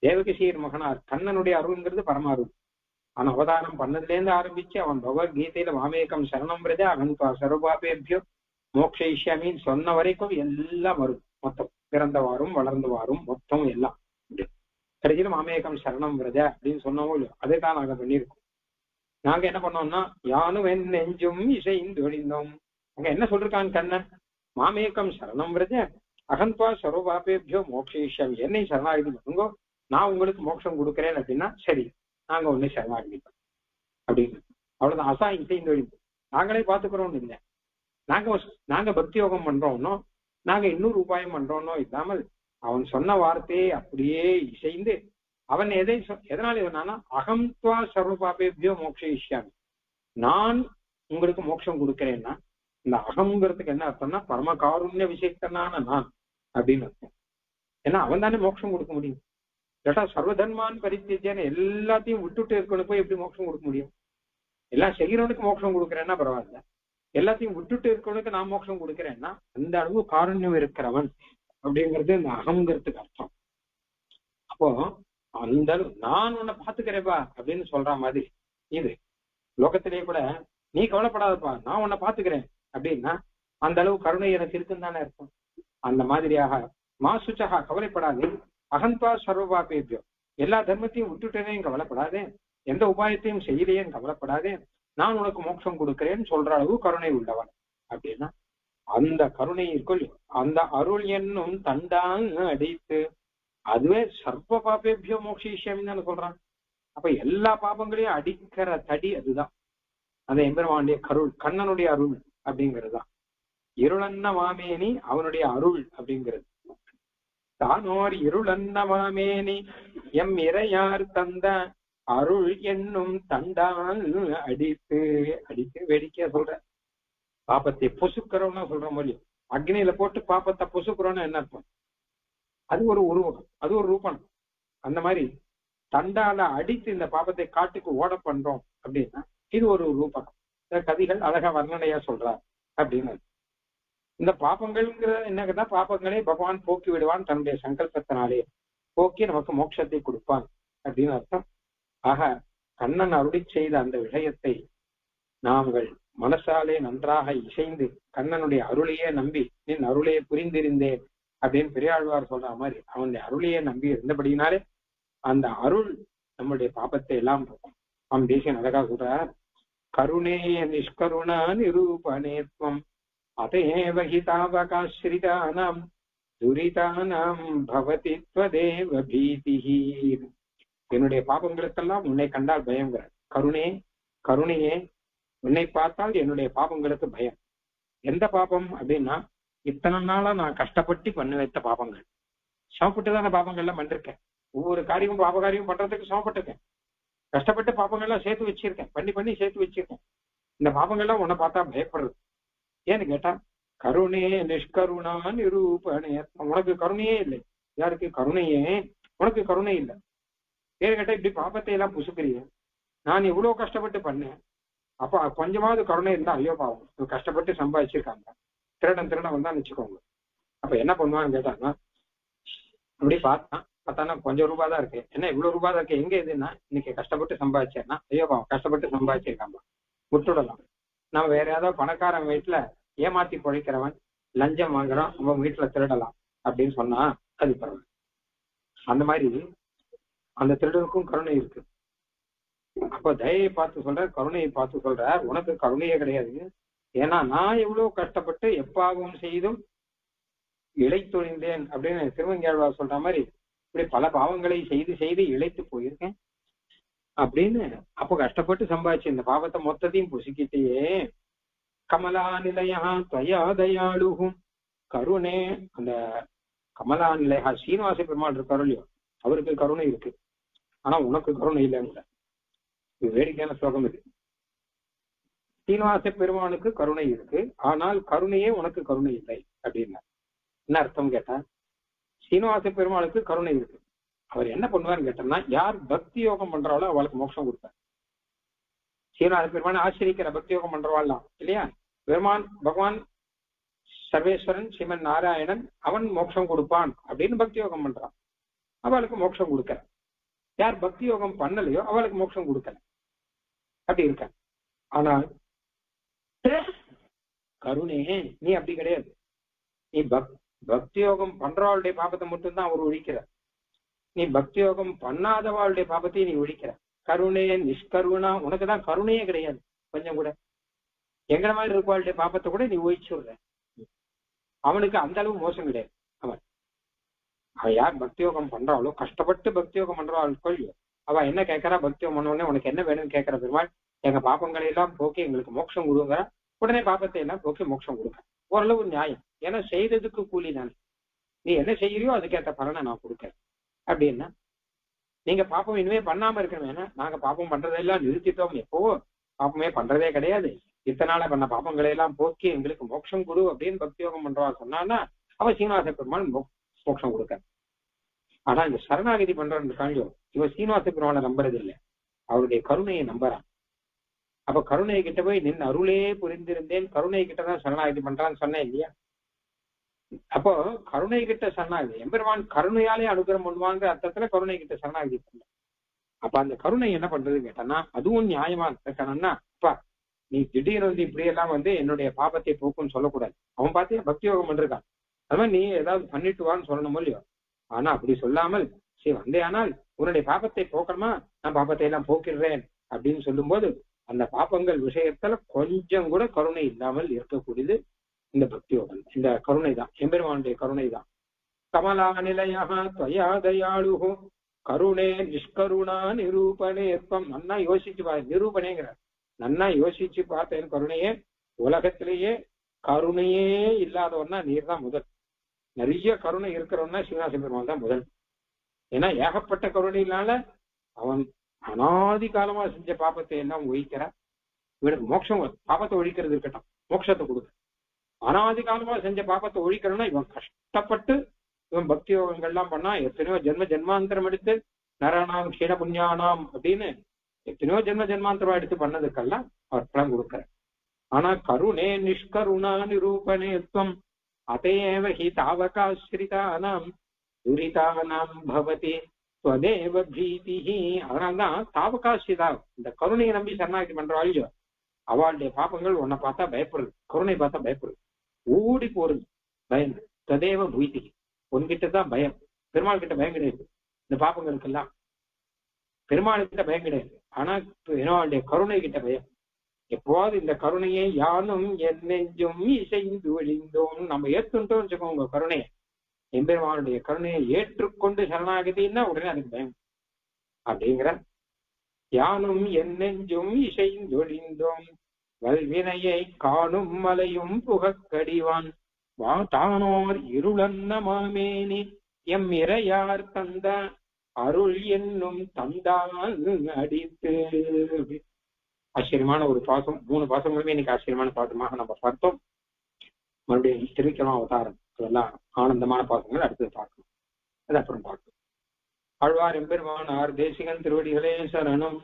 தேவகிசியின் மகனார் கண்ணனுடைய அருள்ங்கிறது பரம அருள். அவன் அவதாரம் பண்ணதுல இருந்து ஆரம்பிச்சு அவன் பகவத்கீதையில மாமேகம் சரணம் விரத அவன் சர்வபாபேபியோ மோக்ஷயிஷ்யாமின்னு சொன்ன வரைக்கும் எல்லாம் வரும். மொத்தம் பிறந்த வாரும் வளர்ந்து வாரும் மொத்தம் எல்லாம் கடைசியில மாமேகம் சரணம் விரத அப்படின்னு சொன்னோம். அதே தான் நாங்க பண்ணியிருக்கோம். நாங்க என்ன பண்ணோம்னா யானும் என் நெஞ்சும் இசைந்தொழிந்தோம். அங்க என்ன சொல்றான் கண்ணன்? மாமேகம் சரணம் விரத அகன்பா சர்வபாபேபியோ மோக்ஷயிஷ்யாமி. என்னை சரணாகதி பண்ணுங்கோ, நான் உங்களுக்கு மோட்சம் கொடுக்குறேன் அப்படின்னா சரி நாங்க ஒண்ணு சரணாகதிப்போம் அப்படின்னு. அவ்வளவுதான். அசா இசைந்தொழிந்து நாங்களே பாத்துக்கிறோம்னு இல்லை. நாங்க பக்தி யோகம் பண்றோம்னோ நாங்க இன்னொரு உபாயம் பண்றோம்னோ இல்லாமல் அவன் சொன்ன வார்த்தையை அப்படியே இசைந்து அவன் எதனால சொன்னான்னா அகம்த்வா சர்வ பாபேபியோ மோக்ஷயிஷ்யாமி, நான் உங்களுக்கு மோட்சம் கொடுக்கிறேன்னா இந்த அகம்ங்கிறதுக்கு என்ன அர்த்தம்னா பரம காருண்ய விசேஷனான நான் அப்படின்னு அர்த்தம். ஏன்னா அவன் தானே மோட்சம் கொடுக்க முடியும். கேட்டா சர்வதன்மான் பரித்தியஜன எல்லாத்தையும் விட்டுட்டு இருக்கணும் போய் எப்படி மோட்சம் கொடுக்க முடியும்? எல்லாம் செய்கிறவனுக்கு மோட்சம் கொடுக்குறேன்னா பரவாயில்ல, எல்லாத்தையும் விட்டுட்டு இருக்கவனுக்கு நான் மோட்சம் கொடுக்குறேன்னா அந்த அளவு காருண்யம் இருக்கிறவன் அப்படிங்கிறது இந்த அகங்கிறதுக்கு அர்த்தம். அப்போ அந்த நான் உன்னை பாத்துக்கிறேப்பா அப்படின்னு சொல்ற மாதிரி இது லோகத்திலேயே கூட நீ கவலைப்படாதப்பா நான் உன்னை பாத்துக்கிறேன் அப்படின்னா அந்த அளவு கருணை எனக்கு இருக்குன்னு தானே இருக்கும். அந்த மாதிரியாக மாசுச்சகா கவலைப்படாதே, அகந்தா சர்வபாபேபியோ எல்லா தர்மத்தையும் விட்டுட்டேனே கவலைப்படாதே, எந்த உபாயத்தையும் செய்யலையேன்னு கவலைப்படாதே, நான் உனக்கு மோட்சம் கொடுக்கிறேன்னு சொல்ற அளவு கருணை உள்ளவன் அப்படின்னா அந்த கருணை இருக்குள் அந்த அருள் என்னும் தண்டான் அடித்து அதுவே சர்வ பாபேபியோ மோக்ஷிஷ்யம்னு தானே சொல்றான். அப்ப எல்லா பாபங்களையும் அடிக்கிற தடி அதுதான் அந்த எம்பெருமானுடைய கருள், கண்ணனுடைய அருள் அப்படிங்கிறது தான். இருளன்ன மாமேனி அவனுடைய அருள் அப்படிங்கிறது. தானோர் இருளன்ன மாமேனி எம் இறையார் தந்த அருள் என்னும் தண்டால் அடித்து அடித்து வேடிக்கையா சொல்ற. பாப்பத்தை பொசுக்கிறோம்னா சொல்ற மாதிரி அக்னியில போட்டு பாப்பத்தை பொசுக்கிறோம்னு என்ன அர்த்தம்? அது ஒரு உருவம், அது ஒரு ரூபம். அந்த மாதிரி தண்டால அடித்து இந்த பாப்பத்தை காட்டுக்கு ஓட பண்றோம் அப்படின்னா இது ஒரு ரூபம். கவிகள் அழகா வர்ணனையா சொல்றார் அப்படின்னு. இந்த பாப்பங்கள்ங்கிற என்னன்னா பாப்பங்களே பகவான் போக்கி விடுவான் தன்னுடைய சங்கல்பத்தினாலே போக்கி நமக்கு மோட்சத்தை கொடுப்பான் அப்படின்னு அர்த்தம். ஆக கண்ணன் அருளி செய்த அந்த விஷயத்தை நாங்கள் மனசாலே நன்றாக இசைந்து கண்ணனுடைய அருளையே நம்பி நின் அருளையே புரிந்திருந்தேன் அப்படின்னு பெரியாழ்வார் சொல்ற மாதிரி அவனுடைய அருளையே நம்பி இருந்தபடினாலே அந்த அருள் நம்முடைய பாப்பத்தை எல்லாம் போகும். அவன் தேசியன் அழகா சொல்றார், கருணே நிஷ்கருணா நிரூபணேத்வம் அதேவகிதாவகாஸ்ரிதானாம் துரிதானாம் பவதி த்வதேவ பீதிஹி. என்னுடைய பாபங்களுக்கெல்லாம் உன்னை கண்டால் பயங்கிற கருணே, கருணையே உன்னை பார்த்தால் என்னுடைய பாபங்களுக்கு பயம். எந்த பாபம் அப்படின்னா இத்தனை நாளா நான் கஷ்டப்பட்டு பண்ணி வைத்த பாபங்கள், சமப்பட்டுதான பாபங்கள்லாம் பண்ணிருக்கேன். ஒவ்வொரு காரியமும் பாப காரியம் பண்றதுக்கு சமப்பட்டிருக்கேன், கஷ்டப்பட்டு பாபங்கள்லாம் சேர்த்து வச்சிருக்கேன், பண்ணி சேர்த்து வச்சிருக்கேன். இந்த பாபங்கள்லாம் உன்னை பார்த்தா பயப்படுறது. ஏன்னு கேட்டா கருணே நிஷ்கருணா நிரூபணே, உனக்கு கருணையே இல்லை. யாருக்கு கருணையே? உனக்கு கருணை இல்லை. ஏன்னு கேட்டா இப்படி பாபத்தை எல்லாம் புசுக்கிறிய, நான் இவ்வளவு கஷ்டப்பட்டு பண்ணேன், அப்ப கொஞ்சமாவது கருணை இருந்தா ஐயோ பாவம் கஷ்டப்பட்டு சம்பாதிச்சிருக்காங்க, திருடன் வந்தான்னு வச்சுக்கோங்க. அப்ப என்ன பண்ணுவான்னு கேட்டாங்கன்னா அப்படி பார்த்தானா கொஞ்சம் ரூபாய் தான் இருக்கு, என்ன இவ்வளவு ரூபாய் தான் இருக்கு, எங்க இதுன்னா இன்னைக்கு கஷ்டப்பட்டு சம்பாதிச்சேன்னா ஐயோ பாவம் கஷ்டப்பட்டு சம்பாதிச்சிருக்காங்க விட்டுடலாம். நம்ம வேற ஏதாவது பணக்காரன் வீட்டுல ஏமாத்தி பொழைக்கிறவன் லஞ்சம் வாங்குறான் அவன் வீட்டுல திருடலாம் அப்படின்னு சொன்னா அது பரவாயில்ல. அந்த மாதிரி அந்த திருடனுக்கும் கருணை இருக்கு. அப்ப தயையை பார்த்து சொல்ற, கருணையை பார்த்து சொல்ற, உனக்கு கருணையே கிடையாது. ஏன்னா நான் எவ்வளவு கஷ்டப்பட்டு எப்பாகவும் செய்தும் இழைத்தொழிந்தேன் அப்படின்னு திருவங்கியாழ்வார் சொல்ற மாதிரி இப்படி பல பாவங்களை செய்து இழைத்து போயிருக்கேன் அப்படின்னு. அப்போ கஷ்டப்பட்டு சம்பாதிச்சு இந்த பாவத்தை மொத்தத்தையும் புசிக்கிட்டே கமலா நிலையா துவயா தயாளுகும் கருணே. அந்த கமலா நிலையா சீனிவாச பெருமாள் இருக்காரோ இல்லையோ அவருக்கு கருணை இருக்கு, ஆனா உனக்கு கருணை இல்லைங்கிற. இது வேடிக்கையான ஸ்லோகம் இது. சீனிவாச பெருமானுக்கு கருணை இருக்கு, ஆனால் கருணையே உனக்கு கருணை இல்லை அப்படின்னா என்ன அர்த்தம் கேட்டா, சீனிவாச பெருமாளுக்கு கருணை இருக்கு, அவர் என்ன பண்ணுவாருன்னு கேட்டோம்னா யார் பக்தி யோகம் பண்றாளோ அவளுக்கு மோட்சம் கொடுப்பார். சீனிவாச பெருமான் ஆசிரிக்கிற பக்தி யோகம் பண்றவாள்லாம் இல்லையா, பகவான் சர்வேஸ்வரன் ஸ்ரீமன் நாராயணன் அவன் மோட்சம் கொடுப்பான் அப்படின்னு பக்தி யோகம் பண்றான், அவளுக்கு மோட்சம் கொடுக்கற. யார் பக்தி யோகம் பண்ணலையோ அவளுக்கு மோட்சம் கொடுக்கல அப்படி இருக்க. ஆனால் கருணே நீ அப்படி கிடையாது. நீ பக்தி யோகம் பண்றவாளுடைய பாபத்தை மட்டும்தான் அவர் ஒழிக்கிறார், நீ பக்தி யோகம் பண்ணாதவாளுடைய பாபத்தையும் நீ ஒழிக்கிற. கருணே நிஷ்கருணா, உனக்குதான் கருணையே கிடையாது கொஞ்சம் கூட. எங்கட மாதிரி இருக்கவாளுடைய பாபத்தை கூட நீ ஒழிச்சுடுற. அவனுக்கு அந்த அளவு மோசம் கிடையாது. அவன் யார் பக்தி யோகம் பண்றாளோ கஷ்டப்பட்டு பக்தி யோகம் பண்றாள் கொள்ளியோ அவ என்ன கேட்கறா, பக்தி யோகம் பண்ண உனக்கு என்ன வேணும்னு கேட்கற பெருமாள் எங்க பாப்பங்களை எல்லாம் போக்கி எங்களுக்கு மோட்சம் கொடுங்க, உடனே பாப்பத்தை எல்லாம் போக்கி மோட்சம் கொடுக்க. ஓரளவு நியாயம், ஏன்னா செய்ததுக்கு கூலி தானே, நீ என்ன செய்யறியோ அதுக்கேற்ற பலனை நான் கொடுக்கறேன் அப்படின்னா நீங்க பாப்பம் இனிமே பண்ணாம இருக்கணும். ஏன்னா நாங்க பாப்பம் பண்றதெல்லாம் நிறுத்திட்டோம், எப்போ பாப்பமே பண்றதே கிடையாது, இத்தனை நாள பண்ண பாப்பங்களை எல்லாம் போக்கி எங்களுக்கு மோட்சம் கொடு அப்படின்னு பக்தி யோகம் பண்றவா சொன்னான்னா அவ சீனிவாச பெருமாள் மோட்சம் கொடுக்க. ஆனா இந்த சரணாகதி பண்றவன் காண்டியோ இவன் சீனிவாச பெருமாளை நம்புறது இல்லை, அவருடைய கருணையை நம்புறான். அப்ப கருணை கிட்ட போய் நின்று அருளே புரிந்திருந்தேன், கருணை கிட்டதான் சரணாகதி பண்றான்னு சொன்னேன் இல்லையா? அப்போ கருணை கிட்ட சரணாகதி, எம்பெருமான் கருணையாலே அனுகிரகம் பண்ணுவாங்க அர்த்தத்துல கருணை கிட்ட சரணாகதி பண்ண. அப்ப அந்த கருணை என்ன பண்றது கேட்டான்னா அதுவும் நியாயமா இருக்கணும்னா, அப்பா நீ திடீர்னு வந்து இப்படி எல்லாம் வந்து என்னுடைய பாபத்தை போக்குன்னு சொல்லக்கூடாது. அவன் பார்த்தே பக்தி யோகம் பண்ணிருக்கான், அது மாதிரி நீ ஏதாவது பண்ணிட்டு வான்னு சொல்லணும் இல்லையோ. ஆனா அப்படி சொல்லாமல் சரி வந்தே ஆனால் உன்னுடைய பாபத்தை போக்கணுமா, நான் பாபத்தை எல்லாம் போக்கிடுறேன் அப்படின்னு சொல்லும் போது அந்த பாபங்கள் விஷயத்துல கொஞ்சம் கூட கருணை இல்லாமல் இருக்கக்கூடியது இந்த பக்தி யோகம், இந்த கருணை தான், எம்பெருமானுடைய கருணை தான். கமலா நிலையாக துவயா தயாளுஹு கருணே நிஷ்கருணா நிரூபணேத்வம். நன்னா யோசிச்சு நிரூபணேங்கிறார், நன்னா யோசிச்சு பார்த்தேன். கருணையே உலகத்திலேயே கருணையே இல்லாதவன்னா நீர் தான் முதல். நிறைய கருணை இருக்கிறவன்னா சீனிவாச பெருமாள் தான் முதல். ஏன்னா ஏகப்பட்ட கருணையினால அவன் அனாதி காலமா செஞ்ச பாப்பத்தை எல்லாம் ஒழிக்கிற, இவனுக்கு மோட்சம், பாப்பத்தை ஒழிக்கிறது இருக்கட்டும், மோட்சத்தை கொடுக்க. அனாதி காலமா செஞ்ச பாப்பத்தை ஒழிக்கிறோம்னா இவன் கஷ்டப்பட்டு இவன் பக்தி யோகங்கள்லாம் பண்ணா எத்தனையோ ஜென்மாந்தரம் எடுத்து நரணாம் க்ஷீண புண்ணியானாம் அப்படின்னு எத்தனையோ ஜென்மாந்தரம் எடுத்து பண்ணதுக்கெல்லாம் அவர் பலம் கொடுக்கிற. ஆனா கருணே நிஷ்கருணா நிரூபணேத்வம் அதையேவ ஹி தாவகாஸ்ரிதானாம் துரிதானாம் பவதி ஸ்வதேவ பீதிஹி. அதனால்தான் தாவகாஸ்ரிதா, இந்த கருணையை நம்பி சரணாகதி பண்றாள் அவளுடைய பாப்பங்கள் உன்னை பார்த்தா பயப்படுறது, கருணை பார்த்தா பயப்படுறது, ஓடி போறது பயம். ததேவ பீதி, உன்கிட்டதான் பயம், பெருமாள் கிட்ட பயம் கிடையாது. இந்த பாப்பங்களுக்கெல்லாம் பெருமாள் கிட்ட பயம் கிடையாது, ஆனா பெருமாளுடைய கருணை கிட்ட பயம். எப்போது இந்த கருணையை யானும் என் நெஞ்சும் இசைந்து ஒழிந்தோம் நம்ம ஏற்றுட்டோம் வச்சுக்கோங்க, உங்க கருணையை, எம்பெருமானுடைய கருணையை ஏற்றுக்கொண்டு சரணாகதின்னா உடனே அதுக்கு பயம் அப்படிங்கிற. யானும் என் நெஞ்சும் இசைந்தொழிந்தோம் வல்வினையை காணும் மலையும் புகக்கடிவான் தானோர் இருளன்ன மாமேனி எம் இறையார் தந்த அருள் என்னும் தந்தான் அடித்து. ஆச்சரியமான ஒரு பாசம், 3 பாசங்களுமே இன்னைக்கு ஆச்சரியமான பாசமாக நம்ம பார்த்தோம். மறுபடியும் திருவிக்கிரம அவதாரம் அதெல்லாம் ஆனந்தமான பாசங்கள் அடுத்தது பார்க்கணும், அது அப்புறம் பார்க்கணும். ஆழ்வார் எம்பெருமானார் தேசிகன் திருவடிகளே சரணம்.